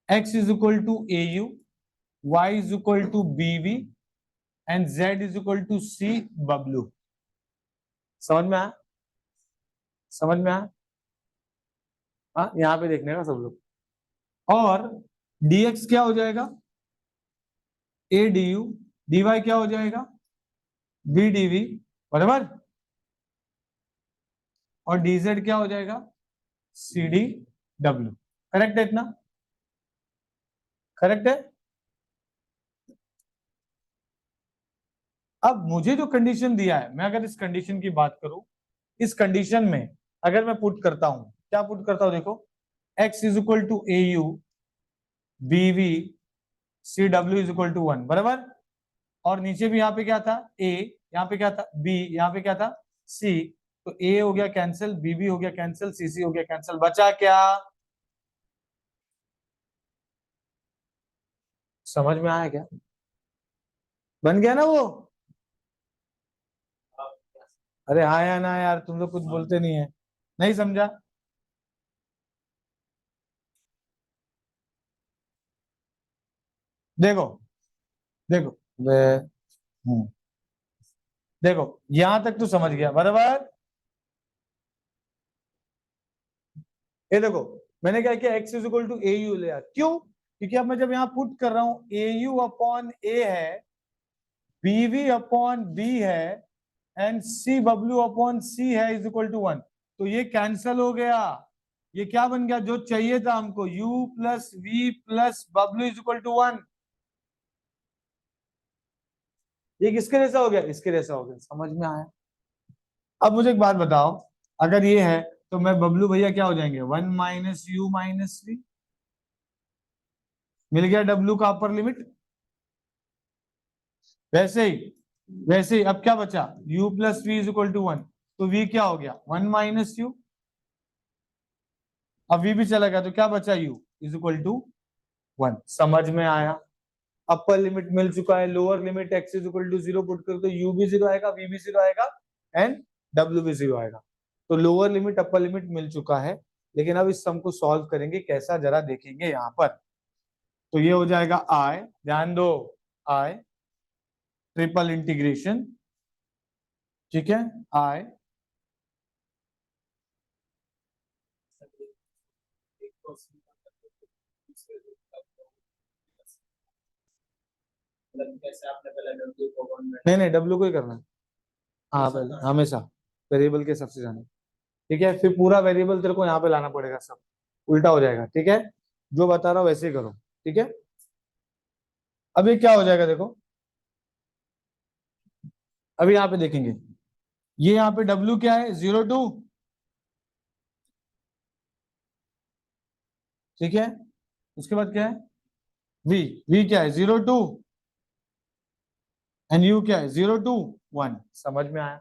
x is equal to au, y is equal to bv and z is equal to c Bablu. समझ में आया? समझ में आया? हाँ यहाँ पे देखने का सब लोग। और dx क्या हो जाएगा? a du, dy क्या हो जाएगा? b dv, बराबर। और dz क्या हो जाएगा? c d w। करेक्ट है इतना? करेक्ट है? अब मुझे जो कंडीशन दिया है, मैं अगर इस कंडीशन की बात करूं, इस कंडीशन में अगर मैं पुट करता हूं, क्या पुट करता हूं देखो, x is equal to a u b v c डब्ल्यू इज इक्वल टू 1, बराबर। और नीचे भी यहाँ पे क्या था? a, यहाँ पे क्या था? b, यहाँ पे क्या था? c। तो a हो गया कैंसिल, b हो गया कैंसिल, c हो गया कैंसिल, बचा क्या? समझ में आया क्या? बन गया ना वो? अरे हाँ या ना यार, तुम लोग कुछ बोलते नहीं है। नहीं समझा? देखो, देखो हम्म, देखो यहां तक तो समझ गया, बराबर। ये देखो मैंने क्या किया, x is equal to a u लिया, क्यों? क्योंकि अब मैं जब यहाँ पुट कर रहा हूँ ए यू अपॉन ए है, बी वी अपॉन बी है, एंड सी डब्ल्यू अपॉन सी है इज इक्वल टू 1, तो ये कैंसल हो गया। ये क्या बन गया जो चाहिए था हमको, u प्लस वी प्लस डब्ल्यू इज इक्वल टू 1। ये किसके जैसा हो गया, इसके जैसा हो गया। समझ में आया? अब मुझे एक बात बताओ, अगर ये है तो मैं बबलू भैया क्या हो जाएंगे, 1 माइनस यू माइनस वी, मिल गया डब्ल्यू का अपर लिमिट। वैसे ही अब क्या बचा, u plus v is equal to 1, तो v क्या हो गया 1 माइनस यू, अब v भी चला गया तो क्या बचा u इज इक्वल टू 1। समझ में आया? अपर लिमिट मिल चुका है, lower limit x is equal to 0 put कर तो u भी 0 आएगा, v भी 0 आएगा, एंड w भी 0 आएगा। तो लोअर लिमिट अपर लिमिट मिल चुका है, लेकिन अब इस सम को सॉल्व करेंगे कैसा, जरा देखेंगे यहाँ पर। तो ये हो जाएगा i, ध्यान दो, i ट्रिपल इंटीग्रेशन, ठीक है, i नहीं डब्ल्यू को ही करना है, हाँ पहले हमेशा वेरिएबल के सबसे जाना, ठीक है, फिर पूरा वेरिएबल तेरे को यहाँ पे लाना पड़ेगा, सब उल्टा हो जाएगा, ठीक है, जो बता रहा हूँ वैसे ही करो, ठीक है। अब ये क्या हो जाएगा देखो, अभी यहाँ पे देखेंगे, ये यहाँ पे W क्या है 0 2, ठीक है, उसके बाद क्या है V, V क्या है 0 2, एंड U क्या है 0 2 1। समझ में आया?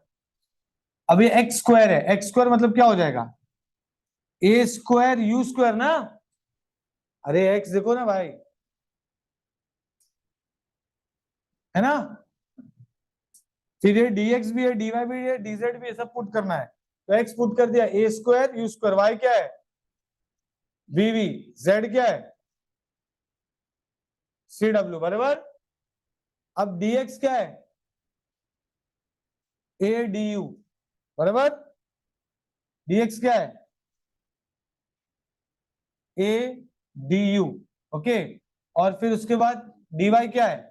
अब ये एक्स स्क्वायर है, एक्स स्क्वायर मतलब क्या हो जाएगा, ए स्क्वायर यू स्क्वायर ना, अरे एक्स देखो ना भाई, है ना, फिर ये dx भी है, dy भी है, dz भी है, सब पुट करना है, तो x पुट कर दिया, ए स्क्वायर यू स्क्वायर, y क्या है bv, z क्या है cw, बराबर। अब dx क्या है a du, बराबर, dx क्या है a du, ओके, और फिर उसके बाद dy क्या है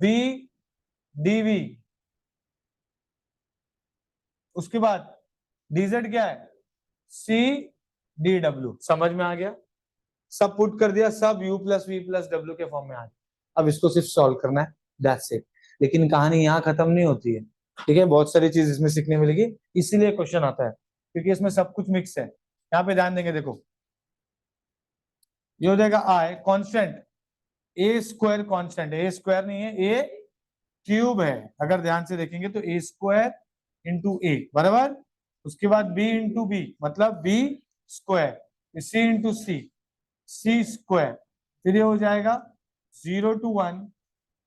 b dv, उसके बाद dz क्या है c dw। समझ में आ गया? सब पुट कर दिया, सब u प्लस वी प्लस डब्ल्यू के फॉर्म में आ गया। अब इसको सिर्फ सॉल्व करना है, दैट्स इट। लेकिन कहानी यहाँ खत्म नहीं होती है, ठीक है, बहुत सारी चीज इसमें सीखने मिलेगी, इसीलिए क्वेश्चन आता है, क्योंकि इसमें सब कुछ मिक्स है। यहाँ पे ध्यान देंगे, देखो ये हो जाएगा आई कांस्टेंट, ए स्क्वायर कांस्टेंट, ए स्क्वायर नहीं है, ए क्यूब है, अगर ध्यान से देखेंगे तो ए स्क्वायर इंटू ए, बराबर, उसके बाद बी इंटू बी मतलब बी स्क्वायर, सी इंटू सी, सी स्क्वायर, फिर ये हो जाएगा 0 to 1,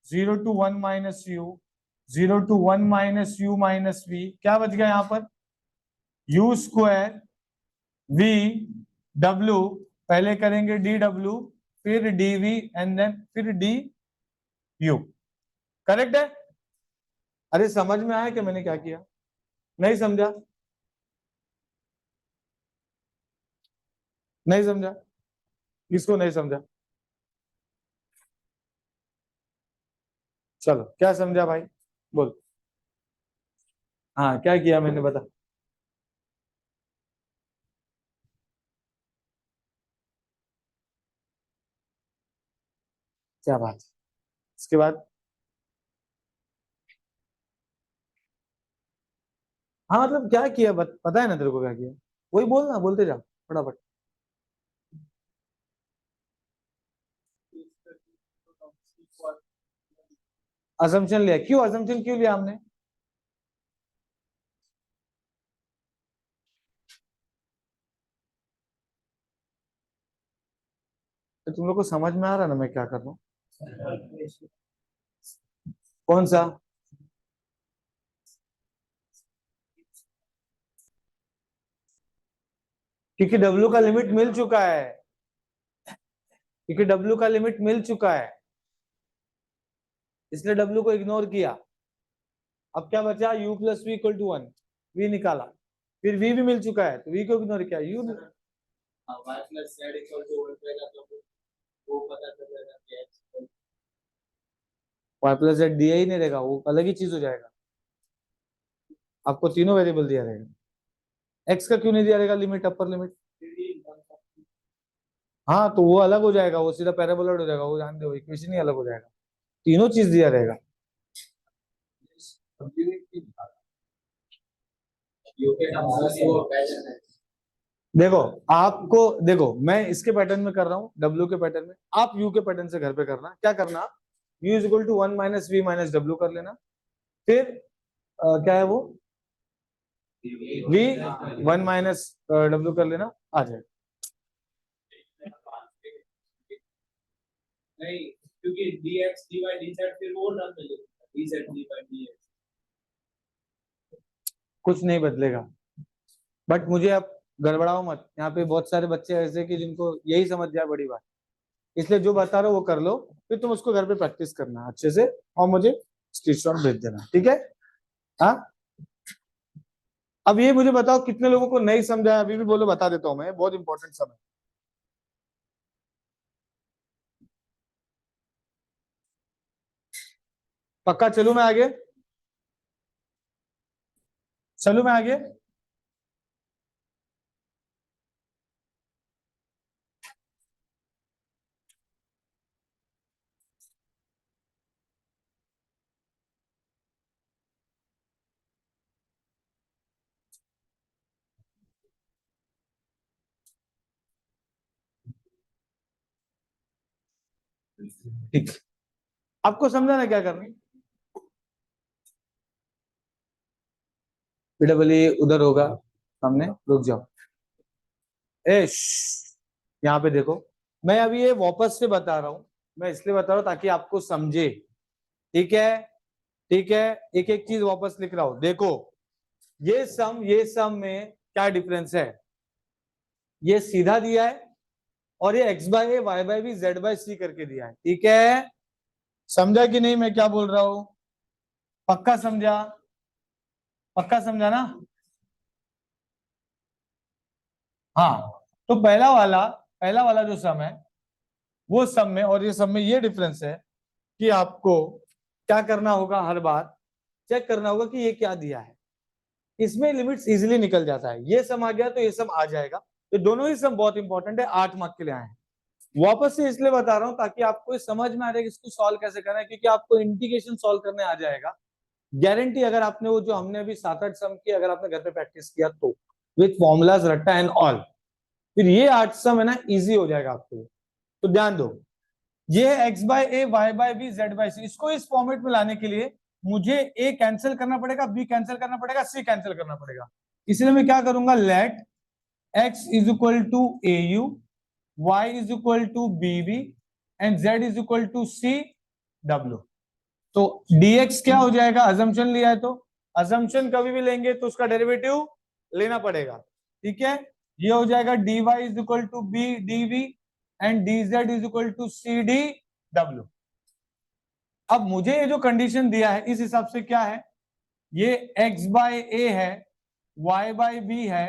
0 to 1 minus u, 0 to 1 minus u minus v, क्या बच गया यहाँ पर यू स्क्वायर वी डब्ल्यू, पहले करेंगे डी डब्ल्यू, फिर डी वी, एंड देन फिर डी यू। करेक्ट है? अरे समझ में आया कि मैंने क्या किया? नहीं समझा? नहीं समझा? किसको नहीं समझा? चलो क्या समझा भाई, बोल। हाँ क्या किया मैंने, बता। क्या बात है? इसके बाद हाँ मतलब क्या किया, पता है ना तेरे को क्या किया, वही बोल ना, बोलते जा फटाफट। असम्पशन लिया, क्यों असम्पशन क्यों लिया हमने? तो तुम लोग को समझ में आ रहा है ना मैं क्या कर रहा हूँ? कौन सा? क्योंकि डब्ल्यू का लिमिट मिल चुका है, क्योंकि डब्ल्यू का लिमिट मिल चुका है, इसलिए डब्ल्यू को इग्नोर किया। अब क्या बचा, u plus v equal to 1, v निकाला, फिर v भी मिल चुका है तो v को इग्नोर किया, u y plus z equal to 1 रहेगा तो वो पता चल जाएगा कि x y प्लस जेड दिया ही नहीं रहेगा, वो अलग ही चीज हो जाएगा। आपको तीनों वेरिएबल दिया रहेगा, x का क्यों नहीं दिया रहेगा लिमिट, अपर लिमिट? हाँ तो वो अलग हो जाएगा, वो सीधा पैराबोलॉइड हो जाएगा, वो ध्यान दो इक्वेशन ही अलग हो जाएगा, तीनों चीज दिया रहेगा। देखो आपको, देखो मैं इसके पैटर्न में कर रहा हूँ W के पैटर्न में, आप U के पैटर्न से घर पे करना। क्या करना, U is equal to 1 minus V minus W कर लेना, फिर क्या है वो V 1 माइनस W कर लेना, आ जाएगा। नहीं, क्योंकि dx dy dz फिर वो टर्म मिलेगा dz dy dx, कुछ नहीं बदलेगा, बट मुझे अब गड़बड़ाओ मत, यहाँ पे बहुत सारे बच्चे ऐसे कि जिनको यही समझ जाए बड़ी बात, इसलिए जो बता रहा हूँ वो कर लो, फिर तुम उसको घर पे प्रैक्टिस करना अच्छे से और मुझे स्क्रीनशॉट भेज देना, ठीक है? हाँ अब ये मुझे बताओ कितने लोगों को नहीं समझा, अभी भी बोलो, बता देता हूँ मैं, बहुत इंपॉर्टेंट समय। पक्का चलू मैं आगे, चलू मैं आगे। ठीक, आपको समझाना क्या करना, पीडब्ल्यू उधर होगा सामने, रुक जाओ। यहाँ पे देखो, मैं अभी ये वापस से बता रहा हूँ, मैं इसलिए बता रहा हूँ ताकि आपको समझे, ठीक है? ठीक है, एक एक चीज वापस लिख रहा हूं, देखो ये सम में क्या डिफरेंस है, ये सीधा दिया है और ये x by a y by b z by c करके दिया है, ठीक है? समझा कि नहीं मैं क्या बोल रहा हूं? पक्का समझा, पक्का समझा ना? हाँ तो पहला वाला जो सम है वो सम में और ये सम में ये डिफरेंस है कि आपको क्या करना होगा, हर बार चेक करना होगा कि ये क्या दिया है, इसमें लिमिट्स इजीली निकल जाता है, ये सम आ गया तो ये सम आ जाएगा, तो दोनों ही सम बहुत इंपॉर्टेंट है, 8 मार्क के लिए आए हैं। वापस से इसलिए बता रहा हूं ताकि आपको समझ में आ जाए कि इसको सॉल्व कैसे करना है, क्योंकि आपको इंटीग्रेशन सॉल्व करने आ जाएगा गारंटी, अगर आपने वो जो हमने अभी 7-8 सम की अगर आपने घर पे प्रैक्टिस किया तो, विथ फॉर्मूलाज रट्टा एंड ऑल, फिर ये 8 सम है ना इजी हो जाएगा आपके लिए। तो ध्यान दो, ये x by a y by b z by c, इसको इस फॉर्मेट में लाने के लिए मुझे a कैंसिल करना पड़ेगा, b कैंसिल करना पड़ेगा, c कैंसिल करना पड़ेगा, इसलिए मैं क्या करूंगा, let x is equal to a u, y is equal to b b and z is equal to c डब्ल्यू। तो dx क्या हो जाएगा, अजम्पशन लिया है तो अजम्पशन कभी भी लेंगे तो उसका डेरिवेटिव लेना पड़ेगा, ठीक है? ये हो जाएगा dy is equal to b d v and dz is equal to c d डब्ल्यू। अब मुझे ये जो कंडीशन दिया है इस हिसाब से क्या है, ये x बाय ए है, y बाय बी है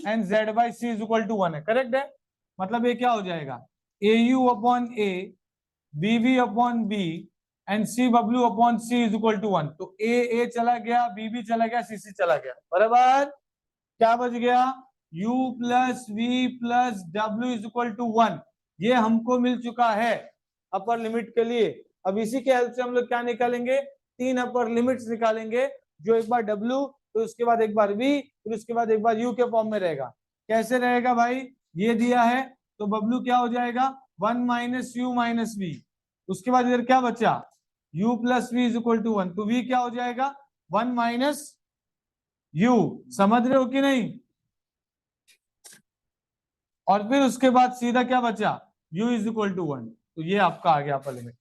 and z by c is equal to 1 है, करेक्ट है? मतलब ये क्या हो जाएगा, a u upon a, b v upon b and c डब्ल्यू upon c is equal to 1। तो ए चला गया, बी बी चला गया, सी सी चला गया, बराबर? क्या बच गया, u प्लस वी प्लस डब्ल्यू इज इक्वल टू 1, ये हमको मिल चुका है अपर लिमिट के लिए। अब इसी के हेल्प से हम लोग क्या निकालेंगे, 3 अपर लिमिट्स निकालेंगे, जो एक बार w, तो उसके बाद एक बार v, फिर उसके बाद एक बार u के फॉर्म में रहेगा। कैसे रहेगा भाई, ये दिया है तो w क्या हो जाएगा, 1 माइनस यू माइनस वी, उसके बाद इधर क्या बचा, u plus v is equal to 1, तो v क्या हो जाएगा, 1 माइनस u, समझ रहे हो कि नहीं? और फिर उसके बाद सीधा क्या बचा, u इज इक्वल टू 1, तो ये आपका आ गया अपर लिमिट।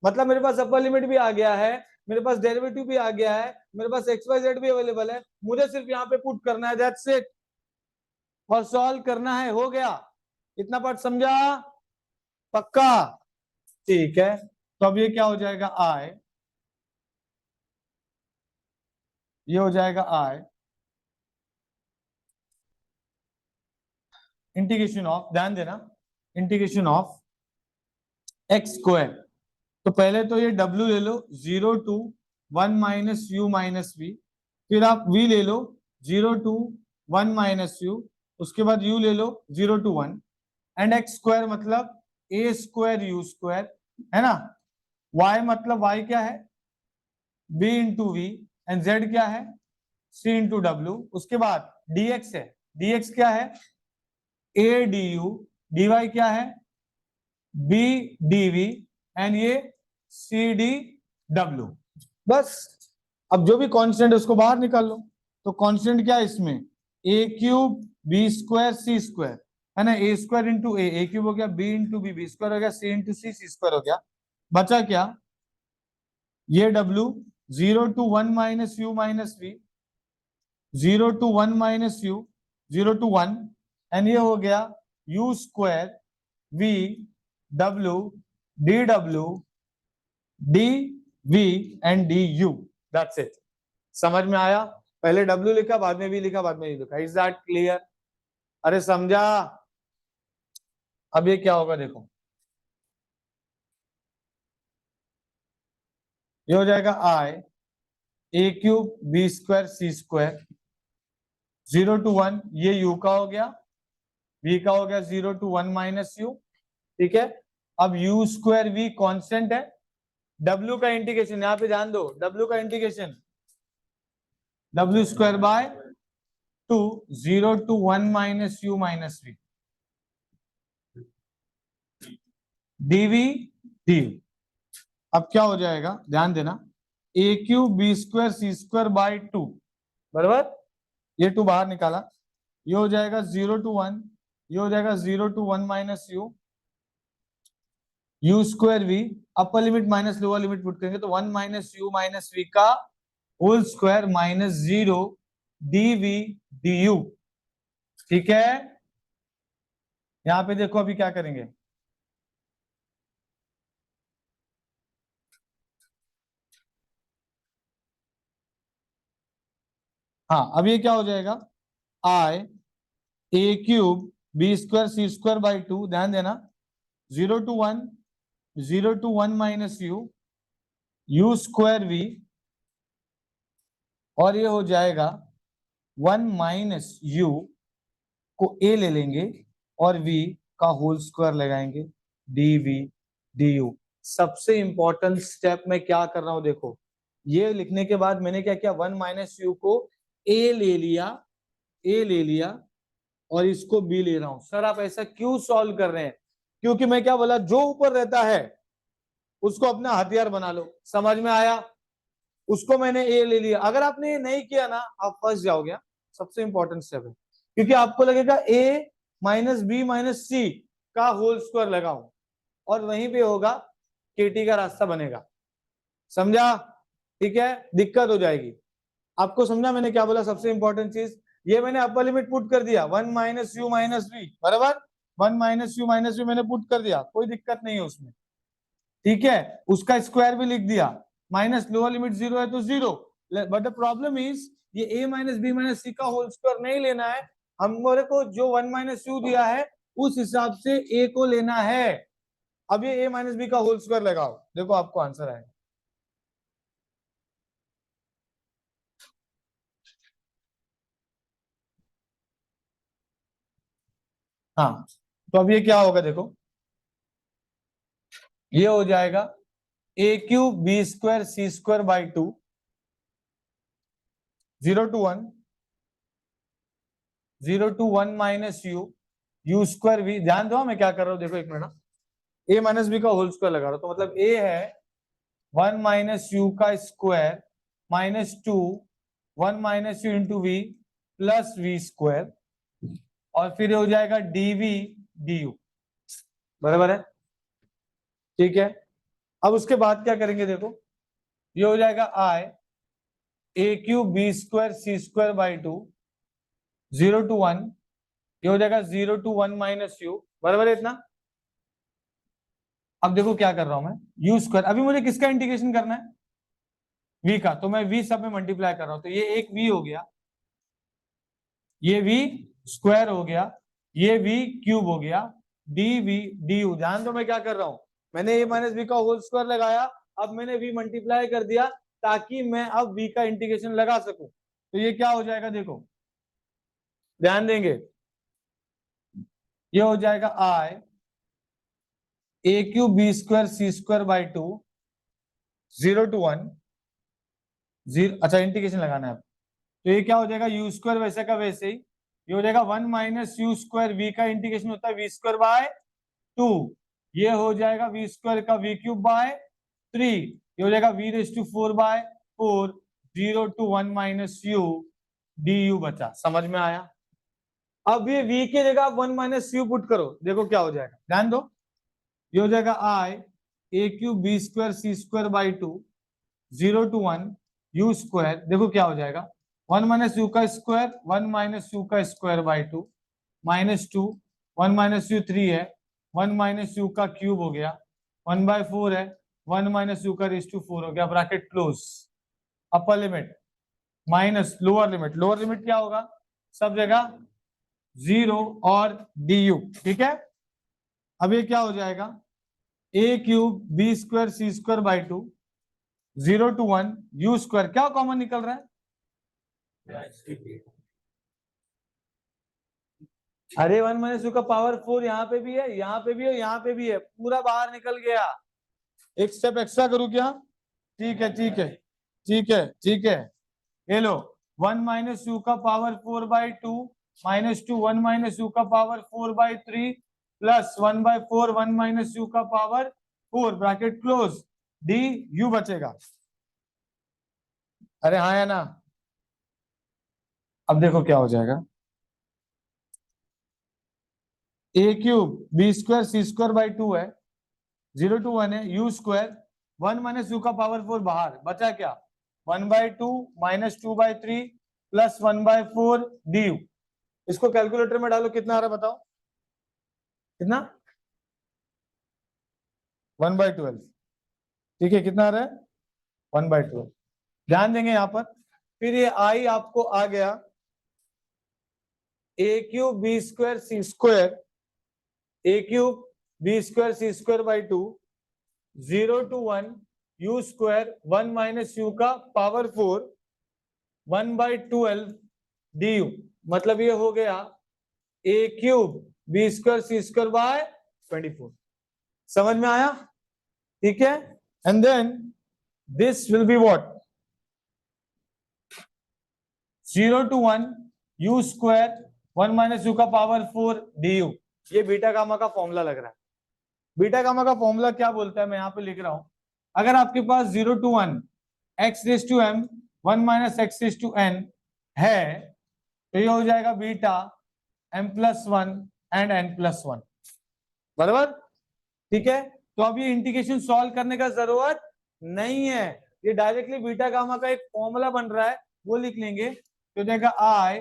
मतलब मेरे पास अपर लिमिट भी आ गया है, मेरे पास डेरिवेटिव भी आ गया है, मेरे पास एक्स वाई जेड भी अवेलेबल है, मुझे सिर्फ यहाँ पे पुट करना है, दैट्स इट, और सॉल्व करना है, हो गया। इतना पार्ट समझा? पक्का? ठीक है, तो अब ये क्या हो जाएगा, आई, ये हो जाएगा आई इंटीग्रेशन ऑफ, ध्यान देना, इंटीग्रेशन ऑफ एक्स स्क्वायर, तो पहले तो ये w ले लो 0 to 1 minus u minus v, फिर आप v ले लो 0 to 1 माइनस यू, उसके बाद u ले लो 0 to 1, एंड एक्स स्क्वायर मतलब a स्क्वायर यू स्क्वायर, है ना। y मतलब y क्या है, b into v, and z क्या है, c इंटू डब्ल्यू। उसके बाद dx है, dx क्या है, a du, dy क्या है, b dv, एंड ये सी डी डब्ल्यू। बस अब जो भी कांस्टेंट है उसको बाहर निकाल लो। तो कांस्टेंट क्या है इसमें, ए cube b square c square, है ना, ए स्क्वायर इंटू ए क्यूब हो गया, बी इंटू बी स्क्वायर हो गया, सी इंटू सी स्क्वायर हो गया। बचा क्या, ये W 0 to 1 minus u minus we, 0 to 1 minus u, 0 to 1, and ये हो गया you square V W D W D v and D you, that's it. समझ में आया, पहले डब्ल्यू लिखा, बाद में वी लिखा, बाद में यू लिखा, इज दैट क्लियर? अरे समझा। अब ये क्या होगा देखो, ये हो जाएगा I a cube b square c square, 0 to 1, ये यू का हो गया, वी का हो गया 0 to 1 माइनस यू, ठीक है। अब यू स्क्वायर वी कॉन्स्टेंट है, W का इंटीग्रेशन, यहाँ पे ध्यान दो, W का integration W square by 2, 0 to 1 minus u minus v, dv du। अब क्या हो जाएगा, ध्यान देना, a cube b square c square by 2, बराबर, ये 2 बाहर निकाला, ये हो जाएगा 0 to 1, ये हो जाएगा 0 to 1 minus u square v, upper limit minus lower limit put करेंगे तो 1 माइनस यू माइनस वी का whole square minus 0 d v d u, ठीक है। यहां पे देखो अभी क्या करेंगे, हाँ अब ये क्या हो जाएगा, I a cube b square c square by 2, ध्यान देना, 0 to 1, 0 to 1 minus u square v, और ये हो जाएगा 1 माइनस यू को ए ले लेंगे और v का होल स्क्वायर लगाएंगे, dv du। सबसे इंपॉर्टेंट स्टेप में क्या कर रहा हूं देखो, ये लिखने के बाद मैंने क्या किया, 1 माइनस यू को a ले लिया और इसको b ले रहा हूं। सर आप ऐसा क्यों सॉल्व कर रहे हैं, क्योंकि मैं क्या बोला, जो ऊपर रहता है उसको अपना हथियार बना लो, समझ में आया। उसको मैंने a ले लिया, अगर आपने ये नहीं किया ना आप फंस जाओगे। सबसे इंपॉर्टेंट स्टेप है, क्योंकि आपको लगेगा a माइनस बी माइनस सी का होल स्क्वायर लगाओ और वहीं पे होगा केटी का रास्ता बनेगा, समझा, ठीक है, दिक्कत हो जाएगी। आपको समझा मैंने क्या बोला, सबसे इंपॉर्टेंट चीज ये मैंने अपर लिमिट पुट कर दिया 1 माइनस यू माइनस वी, बराबर, 1 माइनस यू माइनस वी मैंने पुट कर दिया, कोई दिक्कत नहीं है उसमें, ठीक है। उसका स्क्वायर भी लिख दिया, माइनस लोअर लिमिट 0 है तो 0, बट द प्रॉब्लम इज ये a माइनस बी माइनस सी का होल स्क्वायर नहीं लेना है, हमारे को जो 1 माइनस यू दिया है उस हिसाब से a को लेना है। अब ये a माइनस बी का होल स्क्वायर लगाओ, देखो आपको आंसर आएगा। हाँ तो अब ये क्या होगा देखो, ये हो जाएगा a cube b square c square by 2, 0 to 1, 0 to 1 minus u square v, ध्यान दो मैं क्या कर रहा हूं देखो एक मिनट, ए माइनस बी का होल स्क्वायर लगा रहा हूं, तो मतलब ए है 1 माइनस यू का square minus 2, 1 minus u into v plus v square, और फिर हो जाएगा डीवी डी यू, बराबर है, ठीक है। अब उसके बाद क्या करेंगे देखो, ये हो जाएगा I a cube b square c square by 2, 0 to 1, ये हो जाएगा 0 to 1 माइनस यू, बराबर है इतना। अब देखो क्या कर रहा हूं मैं, यू स्क्वायर, अभी मुझे किसका इंटीग्रेशन करना है, v का, तो मैं v सब में मल्टीप्लाई कर रहा हूं, तो ये एक v हो गया, ये v स्क्वायर हो गया, ये v क्यूब हो गया, dv du। ध्यान दो मैं क्या कर रहा हूं, मैंने a माइनस बी का होल स्क्वायर लगाया, अब मैंने v मल्टीप्लाई कर दिया ताकि मैं अब v का इंटीग्रेशन लगा सकूं। तो ये क्या हो जाएगा देखो, ध्यान देंगे, ये हो जाएगा i a cube b square c square by 2 0 to 1 0। अच्छा इंटीग्रेशन लगाना है, तो ये क्या हो जाएगा यू स्क्वायर वैसे का वैसे ही, ये हो जाएगा 1 माइनस यू स्क्वायर, वी का इंटीग्रेशन होता है वी स्क्वायर बाय 2, ये हो जाएगा वी स्क्वायर का वी क्यूब बाय 3, ये हो जाएगा v raise to 4 by 4, 0 to 1 minus u d u बचा। समझ में आया? अब ये v की जगह आप 1 माइनस यू पुट करो, देखो क्या हो जाएगा, ध्यान दो, ये हो जाएगा I a cube b square c square by 2 0 to 1 u square, देखो क्या हो जाएगा 1 माइनस यू का स्क्वायर 1 माइनस यू का square by 2 minus 2, 1 minus u 3 है, 1 माइनस यू का क्यूब हो गया, 1 बाय 4 है, 1 माइनस यू का रेज टू 4 हो गया, ब्रैकेट क्लोज, अपर लिमिट माइनस लोअर लिमिट क्या होगा, सब जगह 0 और डी यू। ठीक है, अब ये क्या हो जाएगा a cube b square c square by 2 0 to 1 u square, क्या कॉमन निकल रहा है, अरे 1 माइनस यू का पावर 4 यहाँ पे भी है, यहाँ पे भी है, यहाँ पे भी है, पूरा बाहर निकल गया। एक स्टेप एक्स्ट्रा करूँ क्या? ठीक है ठीक है ठीक है ठीक है, ये लो 1 माइनस यू का power 4 by 2 minus 2, 1 minus u का power 4 by 3 plus 1 by 4 1 minus u का power 4 bracket close, d u बचेगा। अरे हाँ या ना? अब देखो क्या हो जाएगा, a cube b square c square by 2 है, 0 to 1 है, यू स्क्वायर 1 माइनस यू का पावर 4 बाहर बचा क्या, 1 by 2 minus 2 by 3 plus 1 by 4 d u. इसको कैलकुलेटर में डालो, कितना आ रहा है बताओ, कितना, 1 बाई 12। ठीक है, कितना आ रहा है 1 बाई 12। ध्यान देंगे यहाँ पर, फिर ये आई आपको आ गया a cube b square c square, a cube b square c square by 2 0 to 1 u square 1 minus u का पावर 4 1 बाई 12 डी यू, मतलब ये हो गया a cube b square c square by 24। समझ में आया? ठीक है, and then this will be what 0 to 1 u square 1 minus u का पावर 4 डी यू। ये बीटा गामा का फॉर्मूला लग रहा है। बीटा गामा का फॉर्मूला क्या बोलता है, मैं यहाँ पे लिख रहा हूं, अगर आपके पास 0 to 1 x raise to m 1 minus x raise to n है, तो ये हो जाएगा beta m plus 1 and n plus 1, बराबर? ठीक है, तो अब ये इंटीग्रेशन सॉल्व करने का जरूरत नहीं है, ये डायरेक्टली बीटा गामा का एक फॉर्मूला बन रहा है, वो लिख लेंगे, तो जाएगा I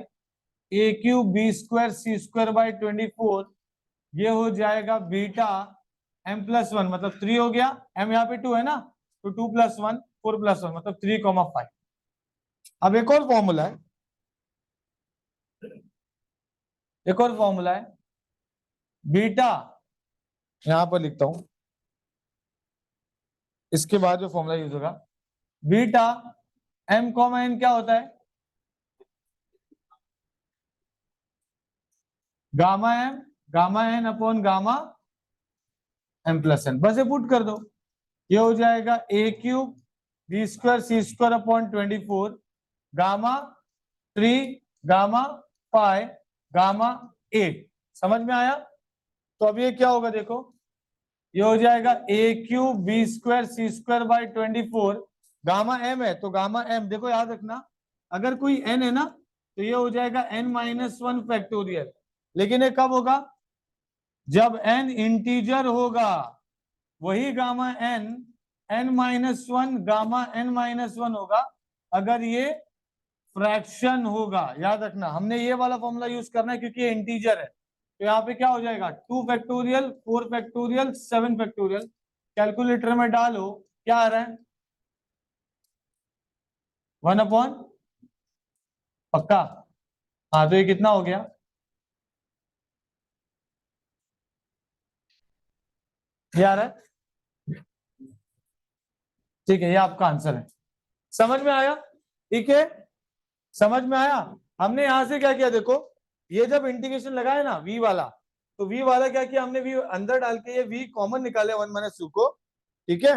a cube b square c square by 24, ये हो जाएगा बीटा m प्लस 1 मतलब 3 हो गया, m यहाँ पे 2 है ना, तो 2 प्लस 1 4 प्लस 1 मतलब 3,5। अब एक और फॉर्मूला है, एक और फॉर्मूला है बीटा, यहां पर लिखता हूं, इसके बाद जो फॉर्मूला यूज होगा बीटा m कॉमा n क्या होता है, gamma n upon gamma m plus n, बस ये पुट कर दो, ये हो जाएगा a cube b square c square upon 24 gamma 3 gamma pi gamma 8। समझ में आया? तो अब ये क्या होगा देखो, ये हो जाएगा a cube b square c square by 24 gamma m है, तो गामा एम देखो याद रखना, अगर कोई एन है ना तो ये हो जाएगा एन माइनस 1 फैक्टोरियल, लेकिन ये कब होगा, जब एन इंटीजर होगा, वही gamma n n minus 1 gamma n minus 1 होगा, अगर ये फ्रैक्शन होगा, याद रखना हमने ये वाला फॉर्मूला यूज करना है क्योंकि ये इंटीजर है, तो यहाँ पे क्या हो जाएगा 2 फैक्टोरियल 4 फैक्टोरियल 7 फैक्टोरियल, कैलकुलेटर में डालो क्या आ रहा है 1 अपॉन, पक्का? हाँ तो ये कितना हो गया ये आ रहा है, ठीक है, ये आपका आंसर है। समझ में आया? ठीक है, समझ में आया? हमने यहां से क्या किया, देखो ये जब इंटीग्रेशन लगाया ना v वाला, तो v वाला क्या किया हमने, v अंदर डाल के ये v कॉमन निकाले 1 माइनस टू को, ठीक है,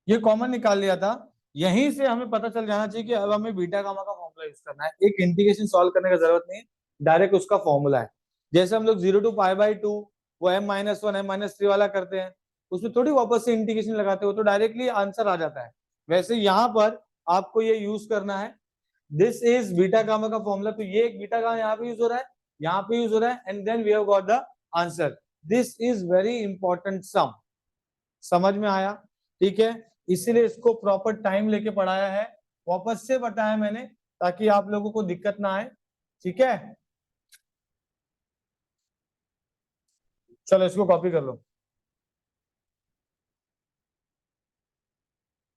ये कॉमन निकाल लिया था। यहीं से हमें पता चल जाना चाहिए कि अब हमें बीटा गामा का फॉर्मूला यूज करना है। एक इंटीग्रेशन सॉल्व करने का जरूरत नहीं है, डायरेक्ट उसका फॉर्मूला है। जैसे हम लोग 0 टू पाई बाई 2 वो m-1 m-3 वाला करते हैं, उसमें थोड़ी वापस से इंटीग्रेशन लगाते हो तो डायरेक्टली आंसर आ जाता है। वैसे यहाँ पर आपको ये यूज करना है, दिस इज बीटा गामा का फॉर्मूला। तो ये एक बीटा गामा यहाँ पे यूज हो रहा है, यहाँ पे यूज हो रहा है, and then we have got the answer. This is very important sum. समझ में आया? ठीक है, इसीलिए इसको प्रॉपर टाइम लेके पढ़ाया है, वापस से बताया मैंने ताकि आप लोगों को दिक्कत ना आए। ठीक है, चलो इसको कॉपी कर लो।